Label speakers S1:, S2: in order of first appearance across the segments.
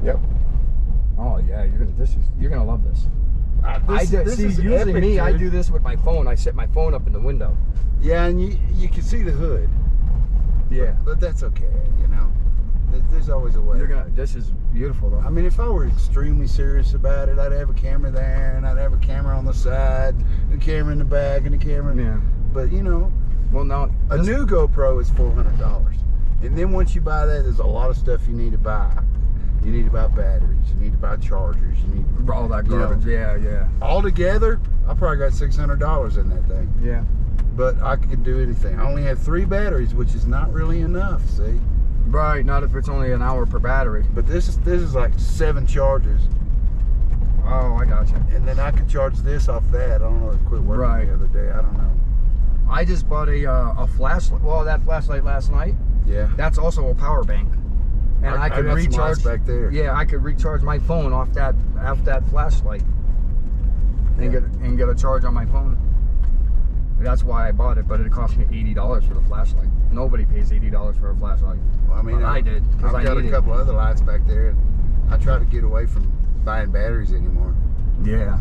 S1: Yep.
S2: Oh yeah, you're gonna love this.
S1: This is
S2: usually
S1: epic,
S2: me,
S1: dude.
S2: I do this with my phone. I set my phone up in the window.
S1: Yeah, and you can see the hood.
S2: Yeah.
S1: But that's okay, you know. There's always a way.
S2: This is beautiful though.
S1: I mean, if I were extremely serious about it, I'd have a camera there, and I'd have a camera on the side, and a camera in the back, and a camera.
S2: Yeah.
S1: But you know,
S2: Well, now
S1: a new GoPro is $400, and then once you buy that, there's a lot of stuff you need to buy. You need to buy batteries. You need to buy chargers. You need
S2: all that garbage. Yeah.
S1: all together. I probably got $600 in that thing.
S2: Yeah.
S1: But I can do anything. I only have 3 batteries, which is not really enough. See.
S2: Right. Not if it's only an hour per battery.
S1: But this is like 7 chargers.
S2: Oh, I got you.
S1: And then I could charge this off that. I don't know. It quit working
S2: Right.
S1: the other day. I don't know.
S2: I just bought a flashlight. Well, that flashlight last night.
S1: Yeah.
S2: That's also a power bank, and I could
S1: got some
S2: recharge
S1: lights back there.
S2: Yeah, I could recharge my phone off that flashlight, and get a charge on my phone. That's why I bought it, but it cost me $80 for the flashlight. Nobody pays $80 for a flashlight.
S1: Well, I mean,
S2: Well, I did because
S1: I've
S2: I
S1: got a
S2: needed
S1: couple other lights back there, and I try to get away from buying batteries anymore.
S2: Yeah.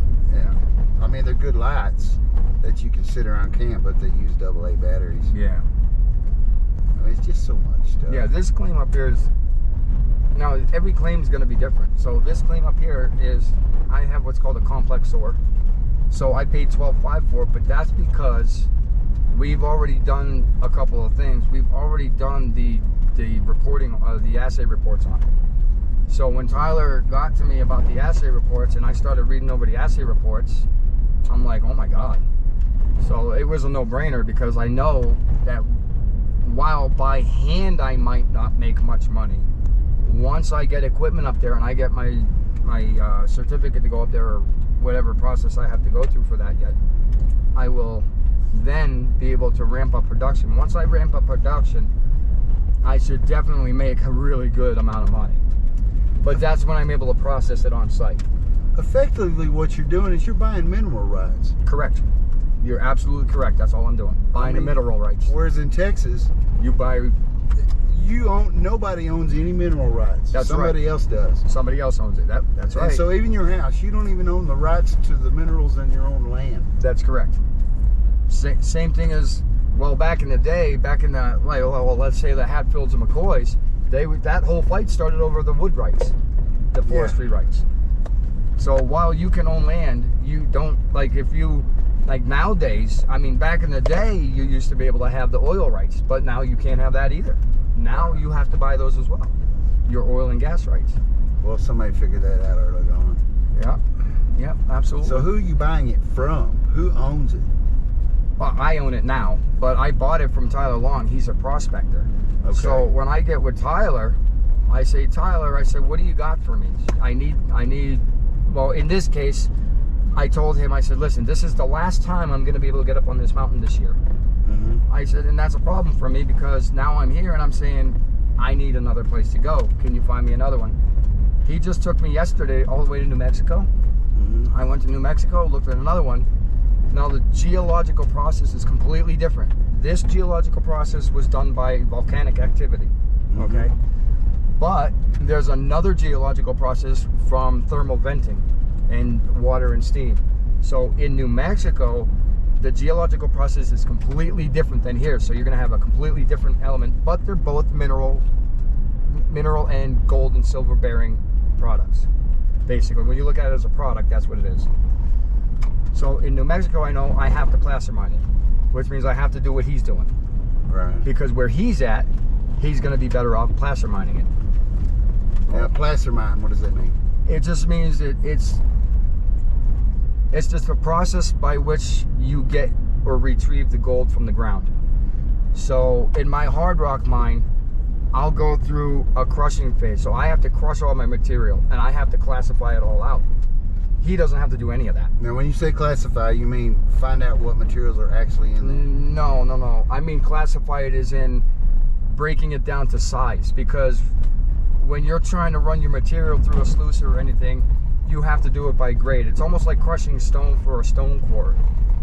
S1: I mean, they're good lights that you can sit around camp, but they use AA batteries.
S2: Yeah.
S1: I mean, it's just so much stuff.
S2: Yeah, this claim up here is, now every claim is going to be different. So this claim up here is, I have what's called a complex ore. So I paid $12.5 for it, but that's because we've already done a couple of things. We've already done the reporting, the assay reports on it. So when Tyler got to me about the assay reports and I started reading over the assay reports, I'm like, oh my God. So it was a no-brainer because I know that while by hand I might not make much money, once I get equipment up there and I get my certificate to go up there or whatever process I have to go through for that yet, I will then be able to ramp up production. Once I ramp up production, I should definitely make a really good amount of money. But that's when I'm able to process it on site.
S1: Effectively, what you're doing is you're buying mineral rights.
S2: Correct. You're absolutely correct. That's all I'm doing. Buying the mineral rights.
S1: Whereas in Texas, nobody owns any mineral rights.
S2: That's
S1: Somebody else does.
S2: Somebody else owns it. That's right.
S1: And so even your house, you don't even own the rights to the minerals in your own land.
S2: That's correct. Same thing as, well, back in the day, let's say the Hatfields and McCoys, that whole fight started over the wood rights, the forestry rights. So while you can own land, you don't, like nowadays, I mean, back in the day, you used to be able to have the oil rights, but now you can't have that either. Now you have to buy those as well, your oil and gas rights.
S1: Well, somebody figured that out early on.
S2: Yeah, absolutely.
S1: So who are you buying it from? Who owns it?
S2: Well, I own it now, but I bought it from Tyler Long. He's a prospector. Okay. So when I get with Tyler, I say, Tyler, what do you got for me? I need, well, in this case, I told him, I said, listen, this is the last time I'm going to be able to get up on this mountain this year. Mm-hmm. I said, and that's a problem for me because now I'm here and I'm saying, I need another place to go. Can you find me another one? He just took me yesterday all the way to New Mexico. Mm-hmm. I went to New Mexico, looked at another one. Now the geological process is completely different. This geological process was done by volcanic activity, okay? But there's another geological process from thermal venting and water and steam. So in New Mexico, the geological process is completely different than here. So you're gonna have a completely different element, but they're both mineral and gold and silver bearing products. Basically, when you look at it as a product, that's what it is. So in New Mexico, I know I have to placer mine it, which means I have to do't he's doing.
S1: Right.
S2: Because where he's at, he's going to be better off placer mining it.
S1: Now, placer mine, what does that mean?
S2: It just means that it's just a process by which you get or retrieve the gold from the ground. So in my hard rock mine, I'll go through a crushing phase. So I have to crush all my material and I have to classify it all out. He doesn't have to do any of that.
S1: Now, when you say classify, you mean find out what materials are actually in there?
S2: No. I mean classify it as in breaking it down to size. Because when you're trying to run your material through a sluice or anything, you have to do it by grade. It's almost like crushing stone for a stone quarry.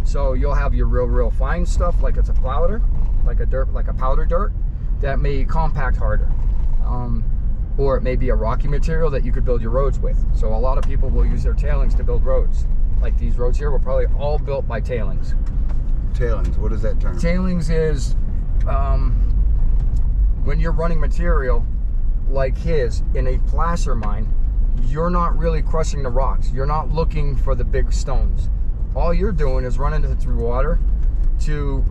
S2: So you'll have your real fine stuff, like it's a powder, like a powder dirt, that may compact harder. or it may be a rocky material that you could build your roads with. So a lot of people will use their tailings to build roads. Like these roads here were probably all built by tailings.
S1: Tailings, what is that term?
S2: Tailings is when you're running material like his in a placer mine, you're not really crushing the rocks. You're not looking for the big stones. All you're doing is running it through water to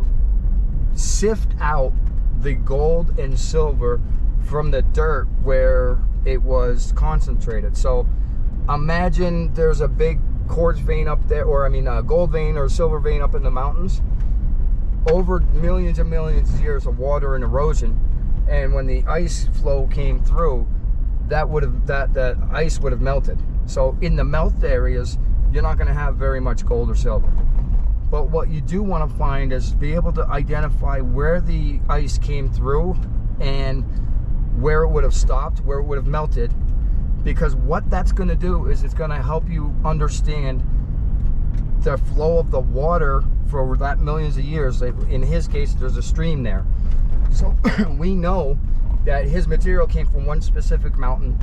S2: sift out the gold and silver from the dirt where it was concentrated. So imagine there's a big quartz vein up there, or I mean a gold vein or silver vein up in the mountains. Over millions and millions of years of water and erosion, and when the ice flow came through, that ice would have melted. So in the melt areas, you're not going to have very much gold or silver. But what you do want to find is be able to identify where the ice came through and where it would have stopped, where it would have melted, because what that's going to do is it's going to help you understand the flow of the water for that millions of years. In his case, there's a stream there. So we know that his material came from one specific mountain.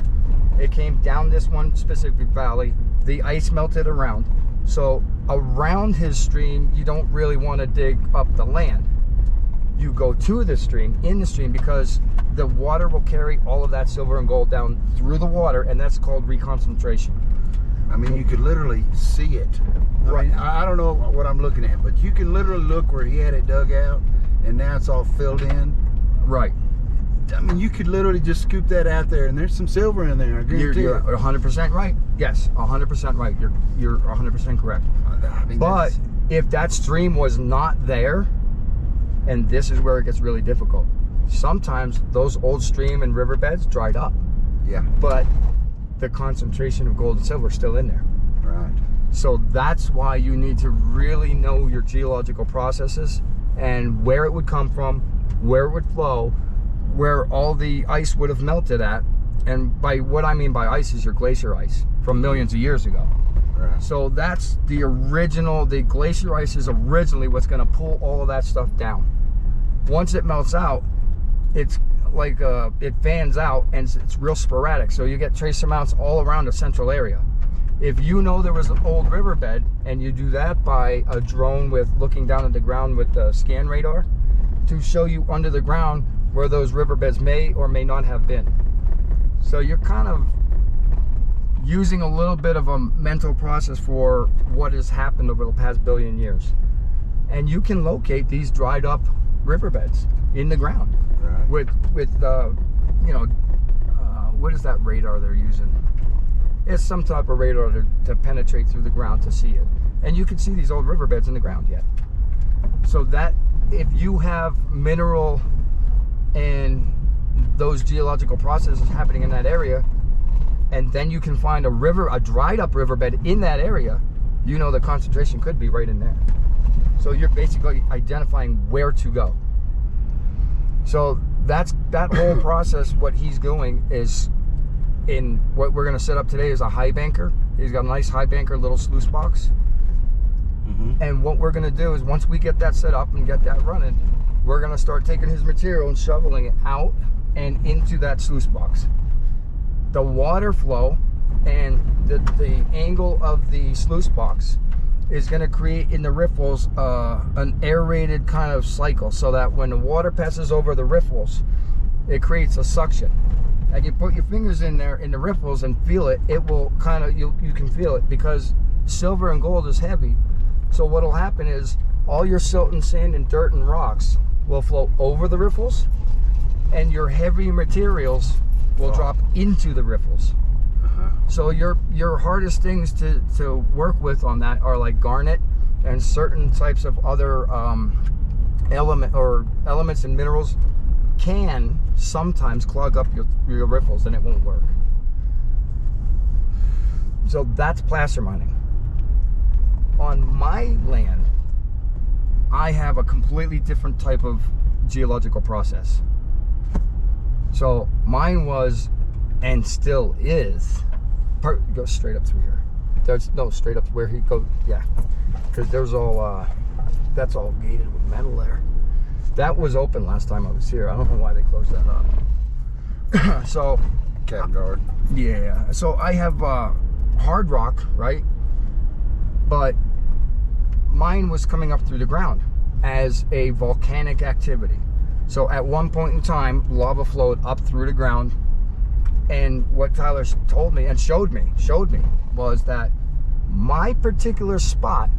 S2: It came down this one specific valley. The ice melted around. So around his stream, you don't really want to dig up the land. You go to the stream, in the stream, because the water will carry all of that silver and gold down through the water, and that's called reconcentration.
S1: I mean, you could literally see it. I mean, I don't know what I'm looking at, but you can literally look where he had it dug out, and now it's all filled in.
S2: Right.
S1: I mean, you could literally just scoop that out there, and there's some silver in there. I guarantee
S2: You're 100% right. Yes, 100% right. You're 100% correct.
S1: I mean,
S2: but if that stream was not there, and this is where it gets really difficult, sometimes those old stream and riverbeds dried up.
S1: Yeah.
S2: But the concentration of gold and silver is still in there.
S1: Right.
S2: So that's why you need to really know your geological processes and where it would come from, where it would flow, where all the ice would have melted at. And by what I mean by ice is your glacier ice from millions of years ago.
S1: Right.
S2: So that's the original, the glacier ice is originally what's going to pull all of that stuff down. Once it melts out, it's like it fans out, and it's real sporadic. So you get trace amounts all around the central area. If you know there was an old riverbed, and you do that by a drone with looking down at the ground with the scan radar to show you under the ground where those riverbeds may or may not have been. So you're kind of using a little bit of a mental process for what has happened over the past billion years. And you can locate these dried up riverbeds in the ground.
S1: Right.
S2: With you know, what is that radar they're using? It's some type of radar to penetrate through the ground to see it. And you can see these old riverbeds in the ground yet. So that, if you have mineral and those geological processes happening in that area, and then you can find a dried up riverbed in that area, you know the concentration could be right in there. So you're basically identifying where to go. So that whole process, what he's doing is, in what we're going to set up today is a high banker. He's got a nice high banker little sluice box.
S1: Mm-hmm.
S2: And what we're going to do is, once we get that set up and get that running, we're going to start taking his material and shoveling it out and into that sluice box. The water flow and the angle of the sluice box is going to create in the riffles an aerated kind of cycle, so that when the water passes over the riffles, it creates a suction. And you put your fingers in there in the riffles and feel it, it will kind of, you can feel it, because silver and gold is heavy. So what will happen is all your silt and sand and dirt and rocks will flow over the riffles, and your heavy materials will drop into the riffles. So your hardest things to work with on that are like garnet and certain types of other elements and minerals can sometimes clog up your riffles, and it won't work. So that's placer mining. On my land, I have a completely different type of geological process. So mine was, and still is, go straight up through here. There's no straight up where he goes. Yeah, because there's all that's all gated with metal there. That was open last time I was here. I don't know why they closed that up. So
S1: Cat guard.
S2: Yeah. So I have hard rock, right? But mine was coming up through the ground as a volcanic activity. So at one point in time, lava flowed up through the ground, and what Tyler told me and showed me was that my particular spot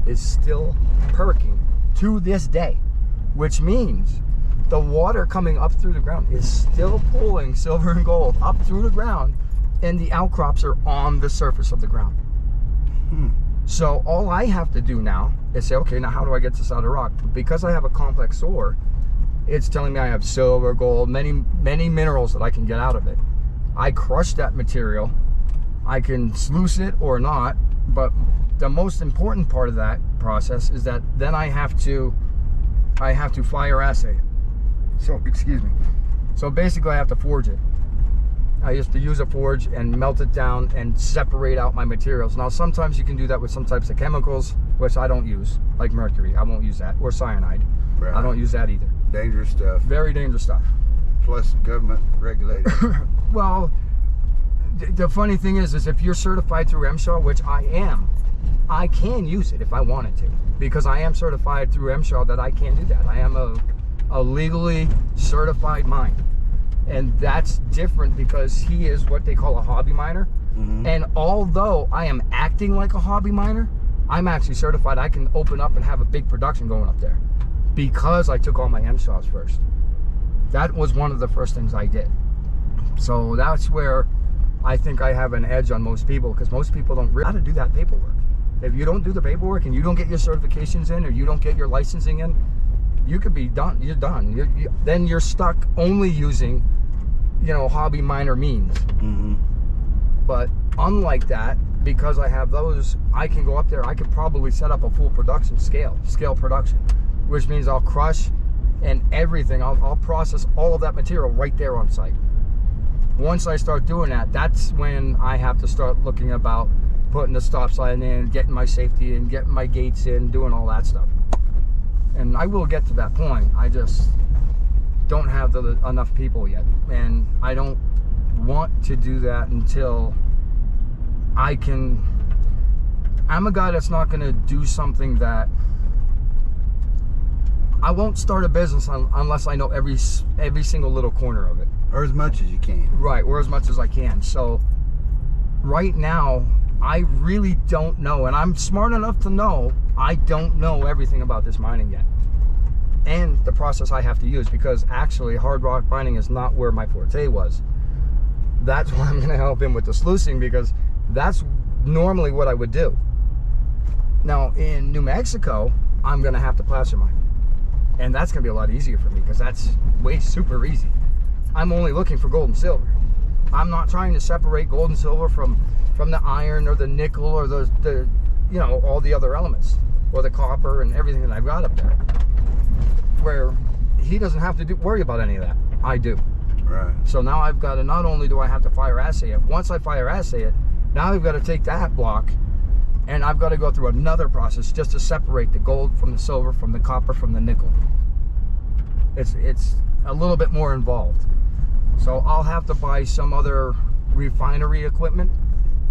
S2: is still perking to this day, which means the water coming up through the ground is still pulling silver and gold up through the ground, and the outcrops are on the surface of the ground. So all I have to do now is say, okay, now how do I get this out of rock? Because I have a complex ore, it's telling me I have silver, gold, many minerals that I can get out of it. I crush that material. I can sluice it or not, but the most important part of that process is that then I have to fire assay. So, excuse me. So basically I have to forge it. I used to use a forge and melt it down and separate out my materials. Now sometimes you can do that with some types of chemicals, which I don't use, like mercury. I won't use that, or cyanide. Right. I don't use that either.
S1: Dangerous stuff.
S2: Very dangerous stuff.
S1: Plus government regulated.
S2: Well, the funny thing is if you're certified through MSHA, which I am, I can use it if I wanted to, because I am certified through MSHA that I can do that. I am a legally certified mine. And that's different because he is what they call a hobby miner. And although I am acting like a hobby miner, I'm actually certified. I can open up and have a big production going up there because I took all my MSHAs first. That was one of the first things I did. So that's where I think I have an edge on most people, because most people don't really know how to do that paperwork. If you don't do the paperwork and you don't get your certifications in, or you don't get your licensing in, you could be done. You're done. Then you're stuck only using, hobby miner means. But unlike that, because I have those, I can go up there. I could probably set up a full production scale production, which means I'll crush and everything. I'll process all of that material right there on site. Once I start doing that, that's when I have to start looking about putting the stop sign in, getting my safety in, getting my gates in, doing all that stuff. And I will get to that point. I just don't have enough people yet. And I don't want to do that until I can. I'm a guy that's not going to do something that. I won't start a business unless I know every single little corner of it.
S1: Or as much as you can.
S2: Right, or as much as I can. So right now, I really don't know. And I'm smart enough to know I don't know everything about this mining yet. And the process I have to use, because actually hard rock mining is not where my forte was. That's why I'm going to help him with the sluicing, because that's normally what I would do. Now in New Mexico, I'm going to have to placer mine. And that's going to be a lot easier for me, because that's way super easy. I'm only looking for gold and silver. I'm not trying to separate gold and silver from the iron or the nickel or the all the other elements, or the copper and everything that I've got up there. Where he doesn't have to worry about any of that. I do.
S1: Right.
S2: So now I've got to, not only do I have to fire assay it, once I fire assay it, now I've got to take that block and I've got to go through another process just to separate the gold from the silver, from the copper, from the nickel. It's a little bit more involved. So I'll have to buy some other refinery equipment,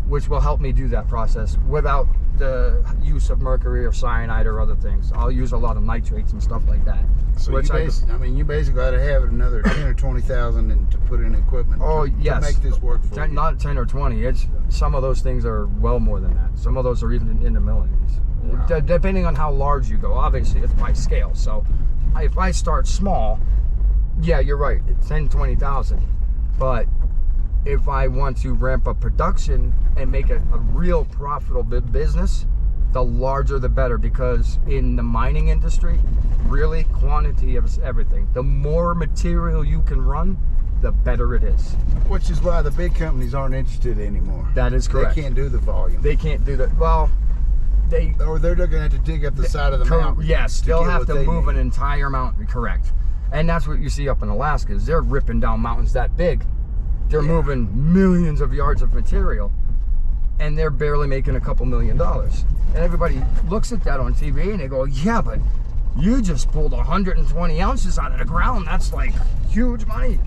S2: which will help me do that process without the use of mercury or cyanide or other things. I'll use a lot of nitrates and stuff like that.
S1: So you basically got to have another 10 or 20,000 to put in equipment.
S2: Yes.
S1: To make this work for you.
S2: Not 10 or 20. It's some of those things are well more than that. Some of those are even in the millions. Wow. Depending on how large you go. Obviously, it's by scale. So if I start small, yeah, you're right. It's 10, 20,000. But if I want to ramp up production and make it a real profitable business, the larger the better, because in the mining industry, really, quantity is everything. The more material you can run, the better it is.
S1: Which is why the big companies aren't interested anymore.
S2: That is correct.
S1: They can't do the volume.
S2: They can't do that. Well,
S1: or they're going to have to dig up the side of the mountain.
S2: Yes, they'll have to move an entire mountain, correct. And that's what you see up in Alaska, is they're ripping down mountains that big. They're moving millions of yards of material, and they're barely making a couple $1 million. And everybody looks at that on TV and they go, yeah, but You just pulled 120 ounces out of the ground. That's like huge money.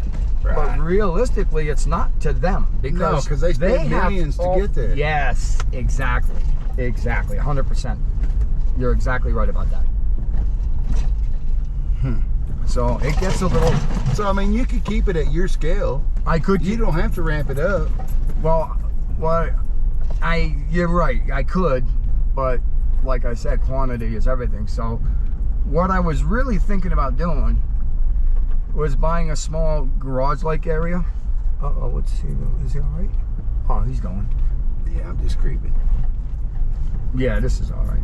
S1: Right.
S2: But realistically, it's not to them because
S1: they spend millions to get there.
S2: Yes, exactly. Exactly. 100%. You're exactly right about that. So it gets a little...
S1: So, I mean, you could keep it at your scale.
S2: I could.
S1: You don't have to ramp it up.
S2: Well, you're right. I could, but like I said, quantity is everything. So what I was really thinking about doing was buying a small garage-like area. Uh-oh, let's see. Is he all right? Oh, he's going.
S1: Yeah, I'm just creeping.
S2: Yeah, this is all right.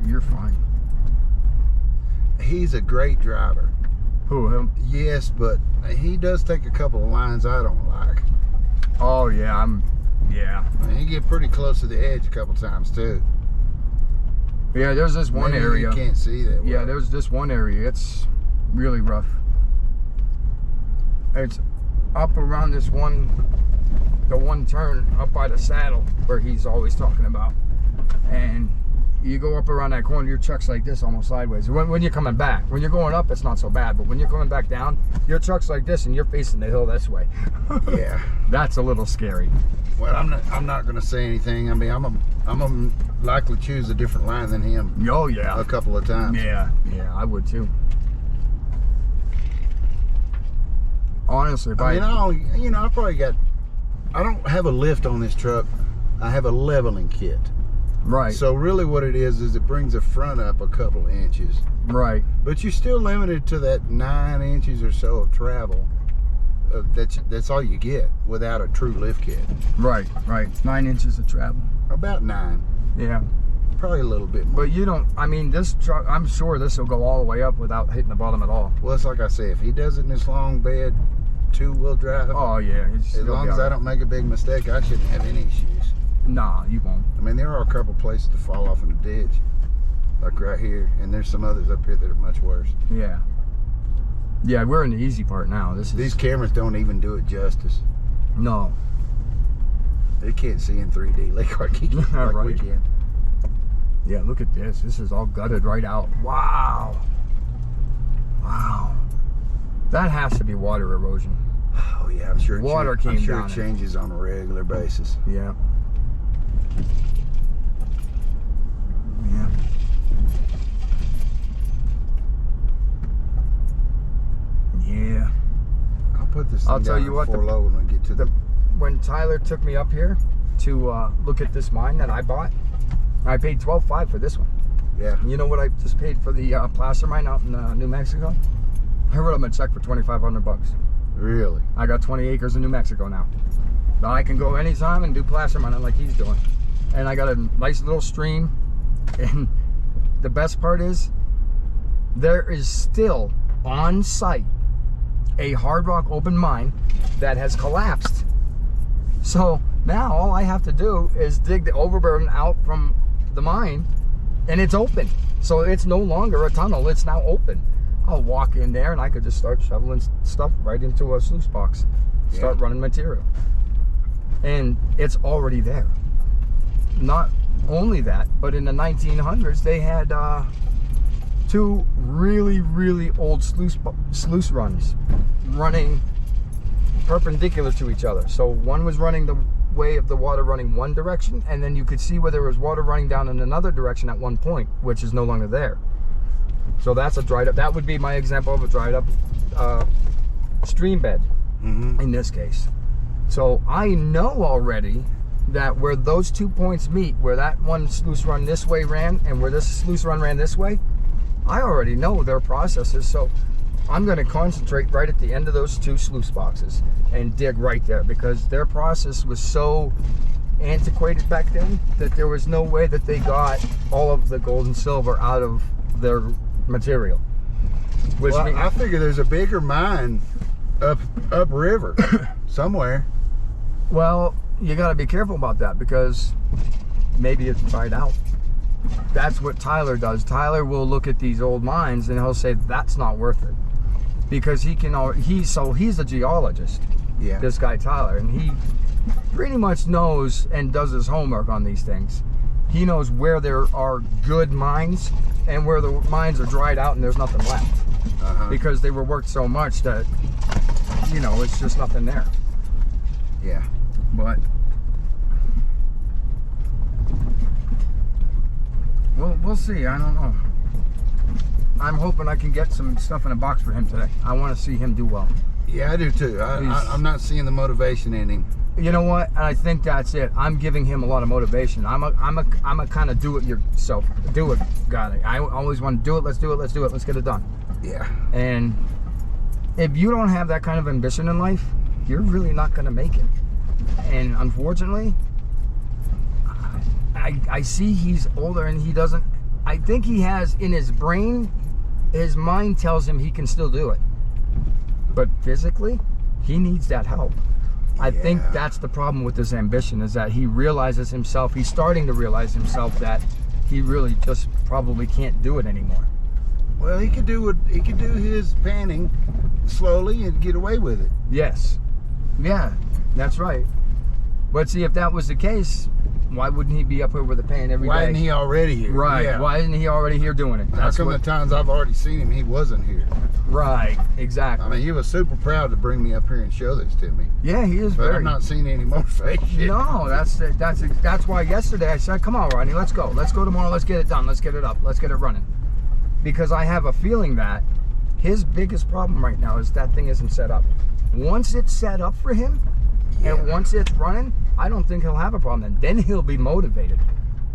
S2: You're fine.
S1: He's a great driver.
S2: Who, him?
S1: Yes, but he does take a couple of lines I don't like.
S2: Oh, yeah, yeah.
S1: He get pretty close to the edge a couple times, too.
S2: Yeah, there's this one
S1: Maybe
S2: area.
S1: You can't see that well.
S2: Yeah, there's this one area. It's really rough. It's up around the one turn up by the saddle where he's always talking about. And you go up around that corner, your truck's like this, almost sideways. When you're coming back, when you're going up, it's not so bad. But when you're coming back down, your truck's like this, and you're facing the hill this way.
S1: Yeah,
S2: that's a little scary.
S1: Well, I'm not going to say anything. I mean, I'm gonna likely choose a different line than him.
S2: Oh yeah,
S1: a couple of times.
S2: Yeah, I would too. Honestly, if
S1: I probably got. I don't have a lift on this truck. I have a leveling kit.
S2: Right.
S1: So really what it is it brings the front up a couple inches.
S2: Right.
S1: But you're still limited to that 9 inches or so of travel. That's all you get without a true lift kit.
S2: Right. 9 inches of travel.
S1: About 9.
S2: Yeah.
S1: Probably a little bit more.
S2: But you don't, I mean, this truck, I'm sure this will go all the way up without hitting the bottom at all.
S1: Well, it's like I say, if he does it in this long bed, 2-wheel drive.
S2: Oh yeah.
S1: As long as I don't make a big mistake, I shouldn't have any issues.
S2: Nah, you won't.
S1: I mean, there are a couple places to fall off in the ditch, like right here, and there's some others up here that are much worse.
S2: Yeah. Yeah, we're in the easy part now.
S1: These cameras don't even do it justice.
S2: No.
S1: They can't see in 3D like
S2: Right.
S1: we can.
S2: Yeah, look at this. This is all gutted right out. Wow. That has to be water erosion.
S1: Oh yeah, I'm sure.
S2: Water came
S1: I'm sure
S2: down
S1: it changes on a regular basis.
S2: Yeah. Yeah.
S1: I'll put this thing
S2: I'll tell
S1: down
S2: you what,
S1: for low when we get to
S2: when Tyler took me up here to look at this mine that I bought, I paid $12.5 for this one.
S1: Yeah.
S2: You know what I just paid for the placer mine out in New Mexico? I wrote him a check for $2,500.
S1: Really?
S2: I got 20 acres in New Mexico now. Now I can go anytime and do placer mining like he's doing. And I got a nice little stream. And the best part is, there is still on site a hard rock open mine that has collapsed. So now all I have to do is dig the overburden out from the mine, and it's open. So it's no longer a tunnel, it's now open. I'll walk in there and I could just start shoveling stuff right into a sluice box, start running material. And it's already there. Not only that, but in the 1900s they had 2 really old sluice runs running perpendicular to each other. So one was running the way of the water running one direction, and then you could see where there was water running down in another direction at one point, which is no longer there. So that's a dried up, that would be my example of a dried up stream bed in this case. So I know already that where those 2 points meet, where that one sluice run this way ran and where this sluice run ran this way, I already know their processes. So I'm going to concentrate right at the end of those 2 sluice boxes and dig right there, because their process was so antiquated back then that there was no way that they got all of the gold and silver out of their material. Which
S1: well, I figure there's a bigger mine up river somewhere.
S2: Well, you got to be careful about that, because maybe it's dried out. That's what Tyler does. Tyler will look at these old mines and he'll say that's not worth it, because he's a geologist. Yeah. This guy Tyler, and he pretty much knows and does his homework on these things. He knows where there are good mines and where the mines are dried out and there's nothing left because they were worked so much that, you know, it's just nothing there.
S1: Yeah.
S2: But we'll see. I don't know. I'm hoping I can get some stuff in a box for him today. I want to see him do well.
S1: Yeah, I do too. I'm not seeing the motivation in him.
S2: You know what? And I think that's it. I'm giving him a lot of motivation. I'm a kind of do it guy. I always want to do it. Let's do it. Let's do it. Let's get it done.
S1: Yeah.
S2: And if you don't have that kind of ambition in life, you're really not going to make it. And unfortunately, I see he's older and he doesn't. I think he has in his brain, his mind tells him he can still do it. But physically, he needs that help. I think that's the problem with his ambition, is that he realizes himself, he's starting to realize himself that he really just probably can't do it anymore.
S1: Well, he could do his panning slowly and get away with it.
S2: Yes. Yeah, that's right. But see, if that was the case, why wouldn't he be up here with a pan every day?
S1: Why isn't he already here?
S2: Right.
S1: Yeah.
S2: Why isn't he already here doing it?
S1: How come the times I've already seen him, he wasn't here?
S2: Right. Exactly.
S1: I mean, he was super proud to bring me up here and show this to me.
S2: Yeah, he is.
S1: But I'm not seeing any motivation.
S2: No, that's why yesterday I said, "Come on, Rodney, let's go. Let's go tomorrow. Let's get it done. Let's get it up. Let's get it running." Because I have a feeling that his biggest problem right now is that thing isn't set up. Once it's set up for him, and once it's running, I don't think he'll have a problem. And then he'll be motivated.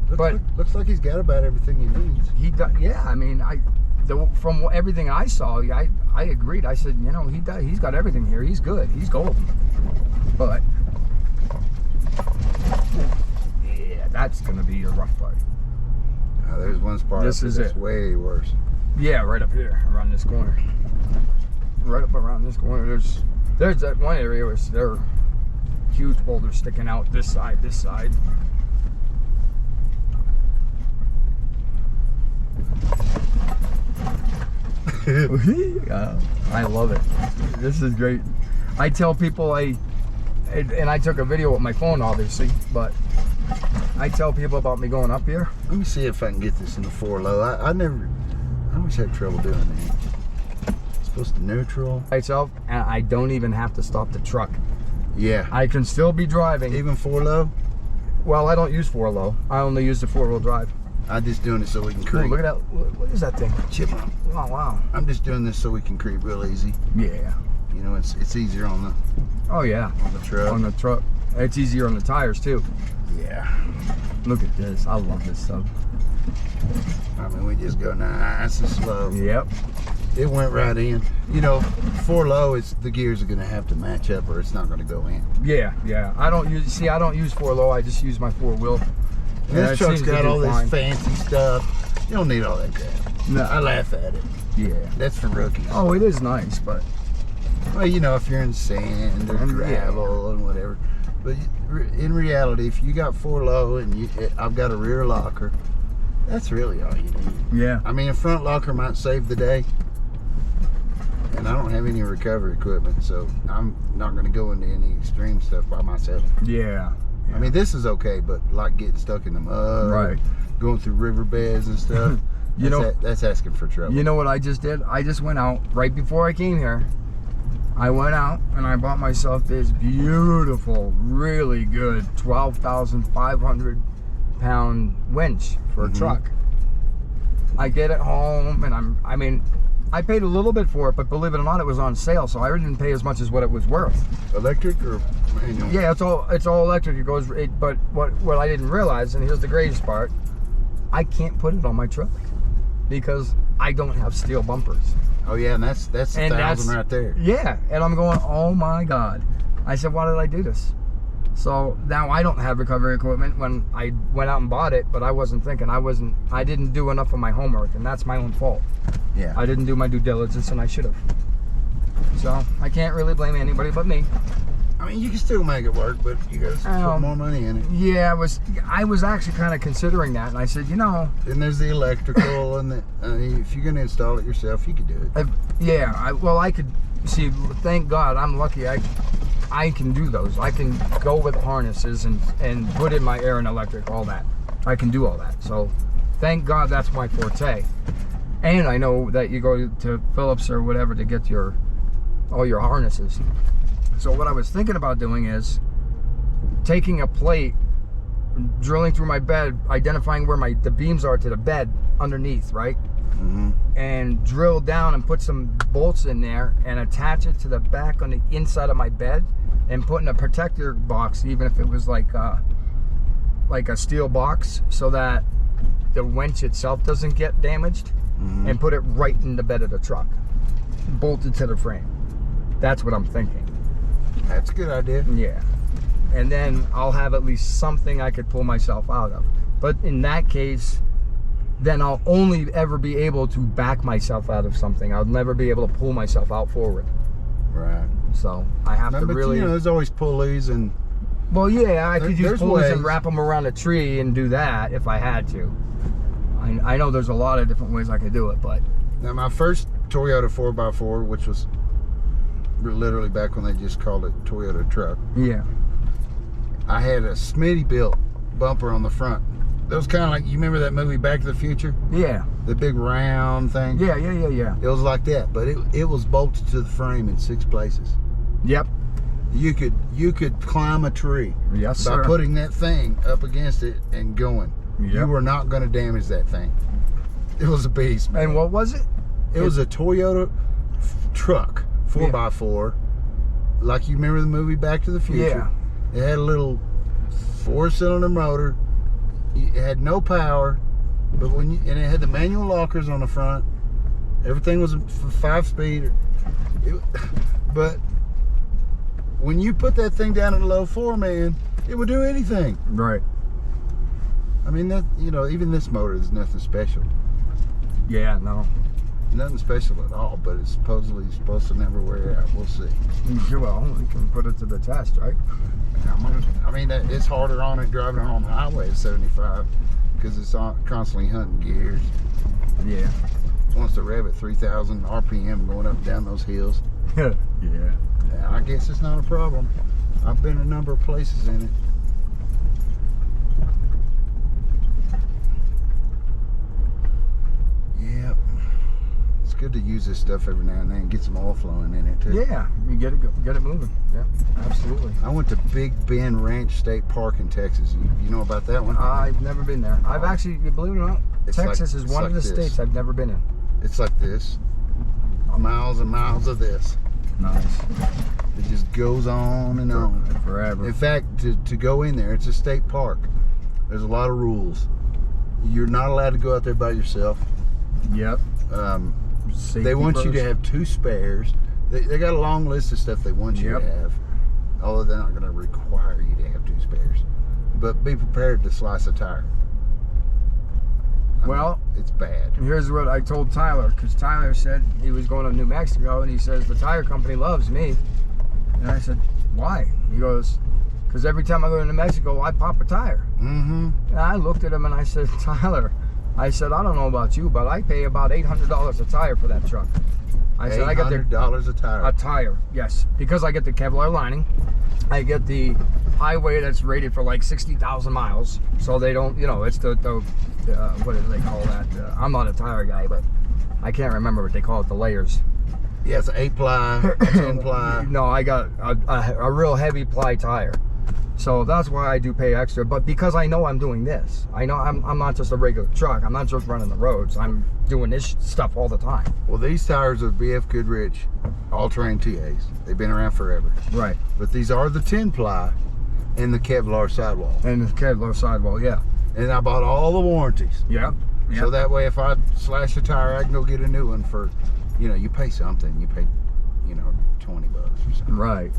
S1: Looks like he's got about everything he needs.
S2: He does. Yeah, I mean, from everything I saw, I agreed. I said, you know, he's got everything here. He's good. He's golden. But yeah, that's gonna be a rough part.
S1: There's one spot that's way worse.
S2: Yeah, right up here, around this corner. Right up around this corner, there's that one area where there are huge boulders sticking out this side. I love it. This is great. I tell people and I took a video with my phone, obviously, but I tell people about me going up here.
S1: Let me see if I can get this in the 4-low. I always have trouble doing that. It's supposed to neutral.
S2: Myself, and I don't even have to stop the truck.
S1: Yeah.
S2: I can still be driving.
S1: Even 4-low?
S2: Well, I don't use 4-low. I only use the 4-wheel drive.
S1: I'm just doing it so we can creep.
S2: Ooh, look at that. What is that thing?
S1: Chipmunk.
S2: Oh, wow.
S1: I'm just doing this so we can creep real easy.
S2: Yeah.
S1: You know, it's easier on the...
S2: Oh, yeah.
S1: On the truck.
S2: On the truck. It's easier on the tires, too.
S1: Yeah.
S2: Look at this. I love this stuff.
S1: I mean, we just go nice and slow.
S2: Yep.
S1: It went right in. You know, 4-low, the gears are going to have to match up or it's not going to go in.
S2: Yeah. I don't use 4-low. I just use my 4-wheel.
S1: This truck's got all this fancy stuff. You don't need all that crap.
S2: No.
S1: I laugh at it.
S2: Yeah.
S1: That's for rookies.
S2: Oh, it is nice, but...
S1: Well, you know, if you're in sand or gravel and whatever. But in reality, if you got 4-low and I've got a rear locker, that's really all you need.
S2: Yeah.
S1: I mean, a front locker might save the day. And I don't have any recovery equipment, so I'm not going to go into any extreme stuff by myself.
S2: Yeah.
S1: I mean, this is okay, but like getting stuck in the mud,
S2: right?
S1: Going through riverbeds and stuff. That's asking for trouble.
S2: You know what I just did? I just went out right before I came here. I went out and I bought myself this beautiful, really good 12,500 pound winch for a truck. I get it home and I paid a little bit for it, but believe it or not, it was on sale, so I didn't pay as much as what it was worth.
S1: Electric or manual? Yeah,
S2: it's all electric. But what I didn't realize, and here's the greatest part, I can't put it on my truck because I don't have steel bumpers.
S1: Oh yeah, and that's 1,000 right there.
S2: Yeah, and I'm going, oh my God. I said, why did I do this? So now I don't have recovery equipment when I went out and bought it, but I wasn't thinking. I didn't do enough of my homework, and that's my own fault.
S1: Yeah.
S2: I didn't do my due diligence, and I should have. So I can't really blame anybody but me.
S1: I mean, you can still make it work, but you got to put more money in it.
S2: Yeah, I was actually kind of considering that, and I said, you know.
S1: Then there's the electrical, and if you're going to install it yourself, you could do it.
S2: I could. See, thank God, I'm lucky. I can do those. I can go with harnesses and put in my air and electric, all that. I can do all that. So thank God that's my forte. And I know that you go to Phillips or whatever to get all your harnesses. So what I was thinking about doing is taking a plate, drilling through my bed, identifying where the beams are to the bed underneath, right?
S1: Mm-hmm.
S2: And drill down and put some bolts in there and attach it to the back on the inside of my bed, and put in a protector box, even if it was like a steel box, so that the winch itself doesn't get damaged.
S1: Mm-hmm.
S2: And put it right in the bed of the truck, bolted to the frame. That's what I'm thinking.
S1: That's a good idea.
S2: Yeah. And then I'll have at least something I could pull myself out of. But in that case, then I'll only ever be able to back myself out of something. I'll never be able to pull myself out forward.
S1: Right.
S2: So I have to
S1: But
S2: really...
S1: you know, there's always pulleys and...
S2: Well, yeah, I could use
S1: there's
S2: pulleys
S1: ways.
S2: and wrap them around a tree and do that if I had to. I know there's a lot of different ways I could do it, but...
S1: Now, my first Toyota 4x4, which was literally back when they just called it Toyota truck.
S2: Yeah.
S1: I had a Smitty built bumper on the front. That was kind of like, you remember that movie Back to the Future?
S2: Yeah.
S1: The big round thing?
S2: Yeah.
S1: It was like that, but it was bolted to the frame in 6 places.
S2: Yep.
S1: You could climb a tree
S2: Yes, sir.
S1: by putting that thing up against it and going.
S2: Yep.
S1: You were not going to damage that thing. It was a beast, man.
S2: And what was it?
S1: It was a Toyota truck, 4x4, like you remember the movie Back to the Future.
S2: Yeah.
S1: It had a little 4-cylinder motor. It had no power, but and it had the manual lockers on the front. Everything was 5-speed. But when you put that thing down in a low 4, man, it would do anything.
S2: Right.
S1: I mean, that, you know, even this motor is nothing special.
S2: Yeah, no.
S1: Nothing special at all, but it's supposedly supposed to never wear out. We'll see.
S2: Well, we can put it to the test, right?
S1: I mean, it's harder on it driving it on the highway at 75 because it's constantly hunting gears.
S2: Yeah.
S1: It wants to rev at 3,000 RPM going up and down those hills.
S2: Yeah.
S1: Yeah, I guess it's not a problem. I've been a number of places in it. Yep. It's good to use this stuff every now and then and get some oil flowing in it too.
S2: Yeah, you get it moving. Yeah, absolutely.
S1: I went to Big Bend Ranch State Park in Texas. You know about that one?
S2: I've never been there. I've actually, believe it or not, Texas is one of the states I've never been in.
S1: It's like this. Miles and miles of this.
S2: Nice.
S1: It just goes on and on.
S2: Forever.
S1: In fact, to go in there, it's a state park. There's a lot of rules. You're not allowed to go out there by yourself.
S2: Yep.
S1: They want you to have 2 spares. They got a long list of stuff they want you to have. Although they're not going to require you to have 2 spares. But be prepared to slice a tire. I mean, it's bad.
S2: Here's what I told Tyler, because Tyler said he was going to New Mexico, and he says, the tire company loves me. And I said, why? He goes, because every time I go to New Mexico, I pop a tire.
S1: Mm-hmm.
S2: And I looked at him and I said, Tyler, I said, I don't know about you, but I pay about $800 a tire for that truck. I said, I got
S1: $800 a tire.
S2: A tire, yes. Because I get the Kevlar lining. I get the highway that's rated for like 60,000 miles. So they don't, you know, it's the what do they call that? I'm not a tire guy, but I can't remember what they call it, the layers.
S1: Yeah, it's an 8-ply, 10-ply.
S2: No, I got a real heavy ply tire. So that's why I do pay extra. But because I know I'm doing this, I know I'm not just a regular truck. I'm not just running the roads. I'm doing this stuff all the time.
S1: Well, these tires are BF Goodrich all-terrain TAs. They've been around forever.
S2: Right.
S1: But these are the 10-ply and the Kevlar sidewall.
S2: And the Kevlar sidewall, yeah.
S1: And I bought all the warranties.
S2: Yep.
S1: So that way, if I slash a tire, I can go get a new one for, you know, you pay something. You pay, you know, $20 or something.
S2: Right.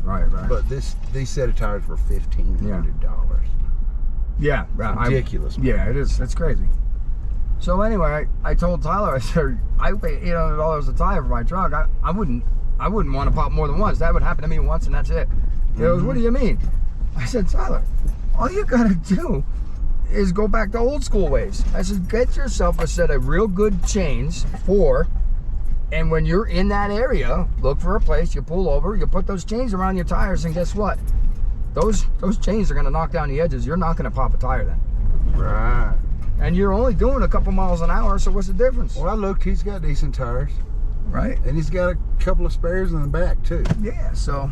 S1: But these set of tires were $1,500.
S2: Yeah, right.
S1: Ridiculous.
S2: Yeah, it is. It's crazy. So anyway, I told Tyler, I said, I pay $800 a tire for my truck. I wouldn't want to pop more than once. That would happen to me once, and that's it. He goes, what do you mean? I said, Tyler, all you gotta do is go back to old school ways. I said, get yourself a set of real good chains and when you're in that area, look for a place, you pull over, you put those chains around your tires, and guess what? Those chains are gonna knock down the edges. You're not gonna pop a tire then.
S1: Right.
S2: And you're only doing a couple miles an hour, so what's the difference?
S1: Well, I looked, he's got decent tires.
S2: Right.
S1: And he's got a couple of spares in the back, too.
S2: Yeah, so.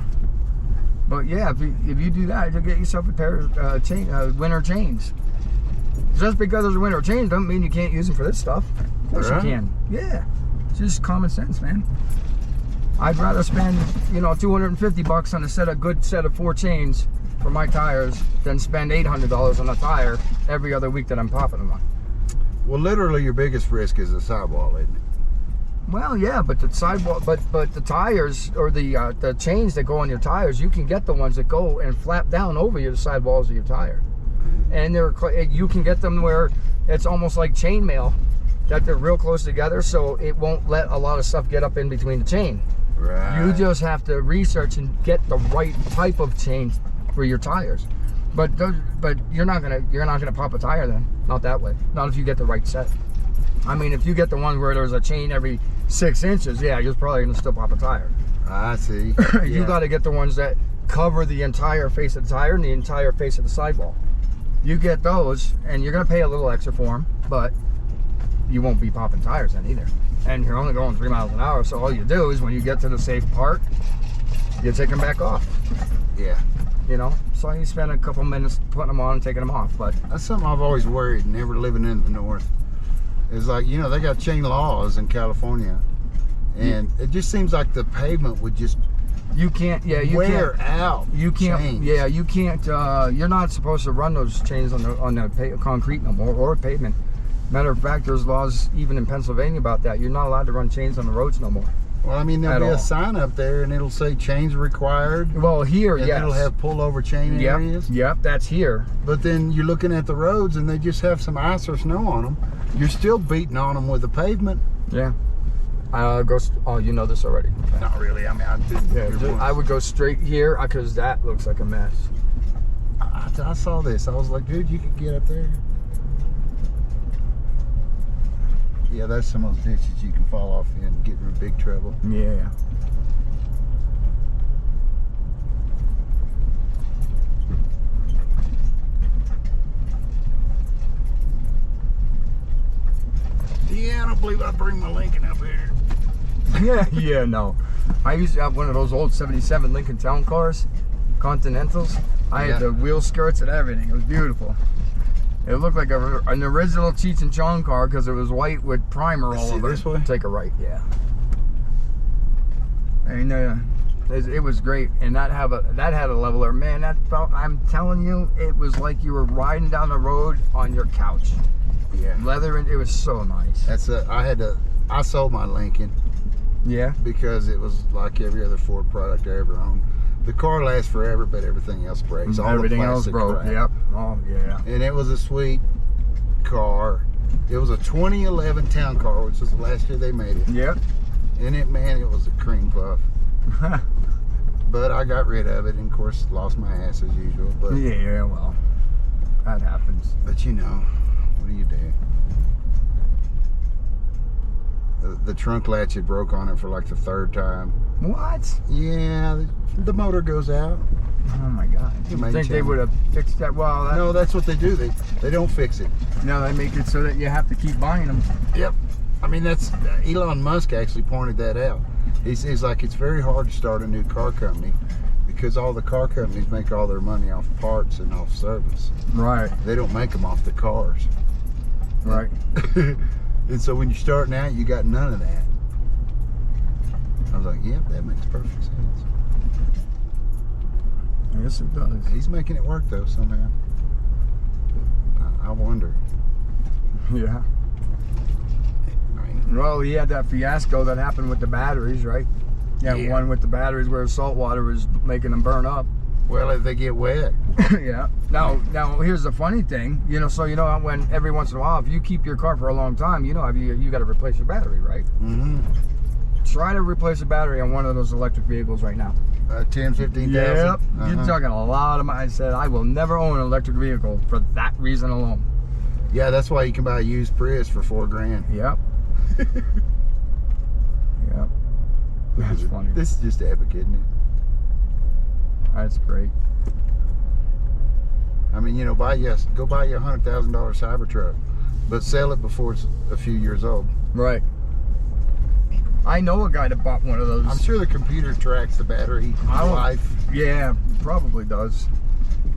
S2: But yeah, if you do that, you'll get yourself a pair of winter chains. Just because there's a winter chains doesn't mean you can't use them for this stuff. Of course you can. Yeah. It's just common sense, man. I'd rather spend, you know, $250 on a good set of 4 chains for my tires than spend $800 on a tire every other week that I'm popping them on.
S1: Well, literally your biggest risk is the sidewall, isn't it?
S2: Well, yeah, but the sidewall, but the tires or the chains that go on your tires, you can get the ones that go and flap down over the sidewalls of your tire, and you can get them where it's almost like chainmail, that they're real close together, so it won't let a lot of stuff get up in between the chain.
S1: Right.
S2: You just have to research and get the right type of chain for your tires. But you're not gonna pop a tire then. Not that way. Not if you get the right set. I mean, if you get the one where there's a chain every 6 inches, yeah, you're probably gonna still pop a tire.
S1: I see.
S2: You got to get the ones that cover the entire face of the tire and the entire face of the sidewall. You get those, and you're gonna pay a little extra for them, but you won't be popping tires then either. And you're only going 3 miles an hour, so all you do is when you get to the safe part, you take them back off.
S1: Yeah.
S2: You know, so you spend a couple minutes putting them on and taking them off. But
S1: that's something I've always worried, never living in the north. It's like, you know, they got chain laws in California, and it just seems like the pavement would just
S2: you can't
S1: wear out.
S2: You can't.
S1: Chains.
S2: Yeah, you can't. You're not supposed to run those chains on the concrete no more or pavement. Matter of fact, there's laws even in Pennsylvania about that. You're not allowed to run chains on the roads no more.
S1: Well, I mean, there'll be a sign up there, and it'll say chains required.
S2: Well, here,
S1: and
S2: yes.
S1: it'll have pullover chain areas.
S2: Yep, that's here.
S1: But then you're looking at the roads, and they just have some ice or snow on them. You're still beating on them with the pavement.
S2: Yeah. Oh, you know this already.
S1: Not really. I mean, I did.
S2: Yeah, I would go straight here because that looks like a mess.
S1: I saw this. I was like, dude, you could get up there. Yeah, there's some of those ditches you can fall off in and get in big trouble.
S2: Yeah.
S1: Yeah, I don't believe I bring my Lincoln up here.
S2: Yeah, no. I used to have one of those old 77 Lincoln Town cars, Continentals. I had the wheel skirts and everything. It was beautiful. It looked like an original Cheech and Chong car because it was white with primer all over.
S1: This way?
S2: Take a right, yeah. And it was great, and that had a leveler. Man, that felt. I'm telling you, it was like you were riding down the road on your couch.
S1: Yeah.
S2: Leather, and it was so nice.
S1: I sold my Lincoln.
S2: Yeah.
S1: Because it was like every other Ford product I ever owned. The car lasts forever, but everything else breaks.
S2: Everything else broke.
S1: Crap.
S2: Yep. Oh yeah.
S1: And it was a sweet car. It was a 2011 town car, which was the last year they made it.
S2: Yep.
S1: And it was a cream puff. But I got rid of it, and of course lost my ass as usual. But
S2: yeah, well, that happens.
S1: But you know, what do you do? The trunk latch had broke on it for like the 3rd time.
S2: What?
S1: Yeah, the motor goes out.
S2: Oh my God! You think they would have fixed that? Well,
S1: no, that's what they do. They don't fix it.
S2: No, they make it so that you have to keep buying them.
S1: Yep. I mean, that's Elon Musk actually pointed that out. He's like, it's very hard to start a new car company because all the car companies make all their money off parts and off service.
S2: Right.
S1: They don't make them off the cars.
S2: Right.
S1: And so when you're starting out, you got none of that. I was like, yep, that makes perfect sense.
S2: Yes, it does.
S1: He's making it work though somehow. I wonder.
S2: Yeah. Well, he had that fiasco that happened with the batteries, right? Yeah, one with the batteries where salt water was making them burn up.
S1: Well, if they get wet.
S2: Yeah. Now, here's the funny thing. You know, so you know when every once in a while, if you keep your car for a long time, you know, you got to replace your battery, right?
S1: Mm-hmm.
S2: Try to replace a battery on one of those electric vehicles right now.
S1: 10, 15,000.
S2: Yep. You're talking a lot of money. I said I will never own an electric vehicle for that reason alone.
S1: Yeah, that's why you can buy a used Prius for $4,000.
S2: Yep. Yep. That's funny.
S1: This is just epic, isn't it?
S2: That's great.
S1: I mean, you know, go buy you $100,000 Cybertruck, but sell it before it's a few years old.
S2: Right. I know a guy that bought one of those.
S1: I'm sure the computer tracks the battery life.
S2: Yeah, probably does.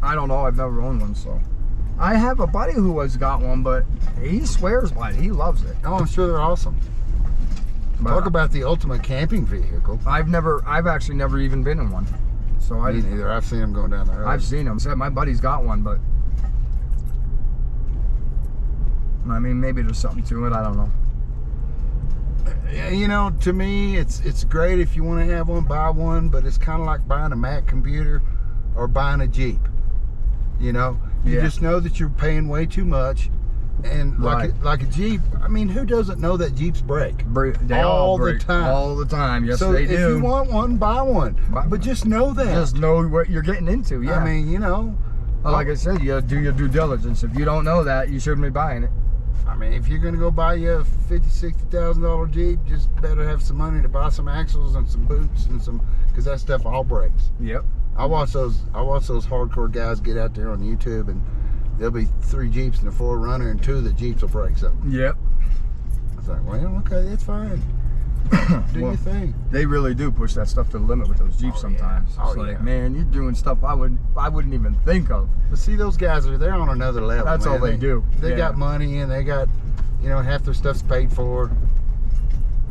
S2: I don't know. I've never owned one, so. I have a buddy who has got one, but he swears by it. He loves it.
S1: Oh, I'm sure they're awesome.
S2: But
S1: talk about the ultimate camping vehicle.
S2: I've actually never even been in one. So
S1: Me neither. I've seen them going down the road.
S2: I've seen them. Said my buddy's got one, but I mean, maybe there's something to it. I don't know.
S1: Yeah, you know, to me, it's great if you want to have one, buy one, but it's kind of like buying a Mac computer or buying a Jeep. You know, you just know that you're paying way too much, and like a Jeep. I mean, who doesn't know that Jeeps break?
S2: They all break
S1: the time.
S2: All the time. Yes,
S1: so
S2: they do.
S1: If you want one, buy one. But just know that.
S2: Just know what you're getting into. Yeah.
S1: I mean, you know.
S2: Well, like I said, you gotta do your due diligence. If you don't know that, you shouldn't be buying it.
S1: I mean, if you're gonna go buy you a $50,000-$60,000 Jeep, just better have some money to buy some axles and some boots and some, because that stuff all breaks.
S2: Yep.
S1: I watch those hardcore guys get out there on YouTube, and there'll be 3 Jeeps and a 4Runner, and 2 of the Jeeps will break something.
S2: Yep.
S1: I was like, well, okay, that's fine. Do your thing.
S2: They really do push that stuff to the limit with those Jeeps sometimes.
S1: Yeah.
S2: It's like, man, you're doing stuff I wouldn't even think of.
S1: But see, those guys they're on another level.
S2: That's
S1: man.
S2: all they do.
S1: They got money, and they got, you know, half their stuff's paid for.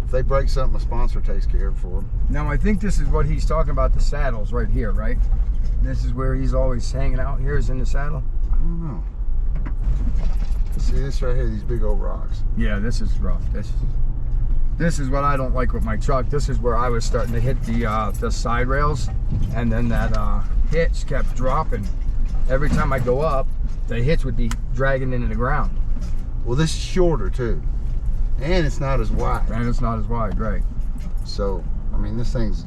S1: If they break something, a sponsor takes care of it for them.
S2: Now, I think this is what he's talking about, the saddles right here, right? This is where he's always hanging out. Here's in the saddle.
S1: I don't know. See this right here, these big old rocks.
S2: Yeah, this is rough. This is what I don't like with my truck. This is where I was starting to hit the side rails, and then that hitch kept dropping. Every time I go up, the hitch would be dragging into the ground.
S1: Well, this is shorter too, and it's not as wide.
S2: And it's not as wide, right?
S1: So, I mean, this thing's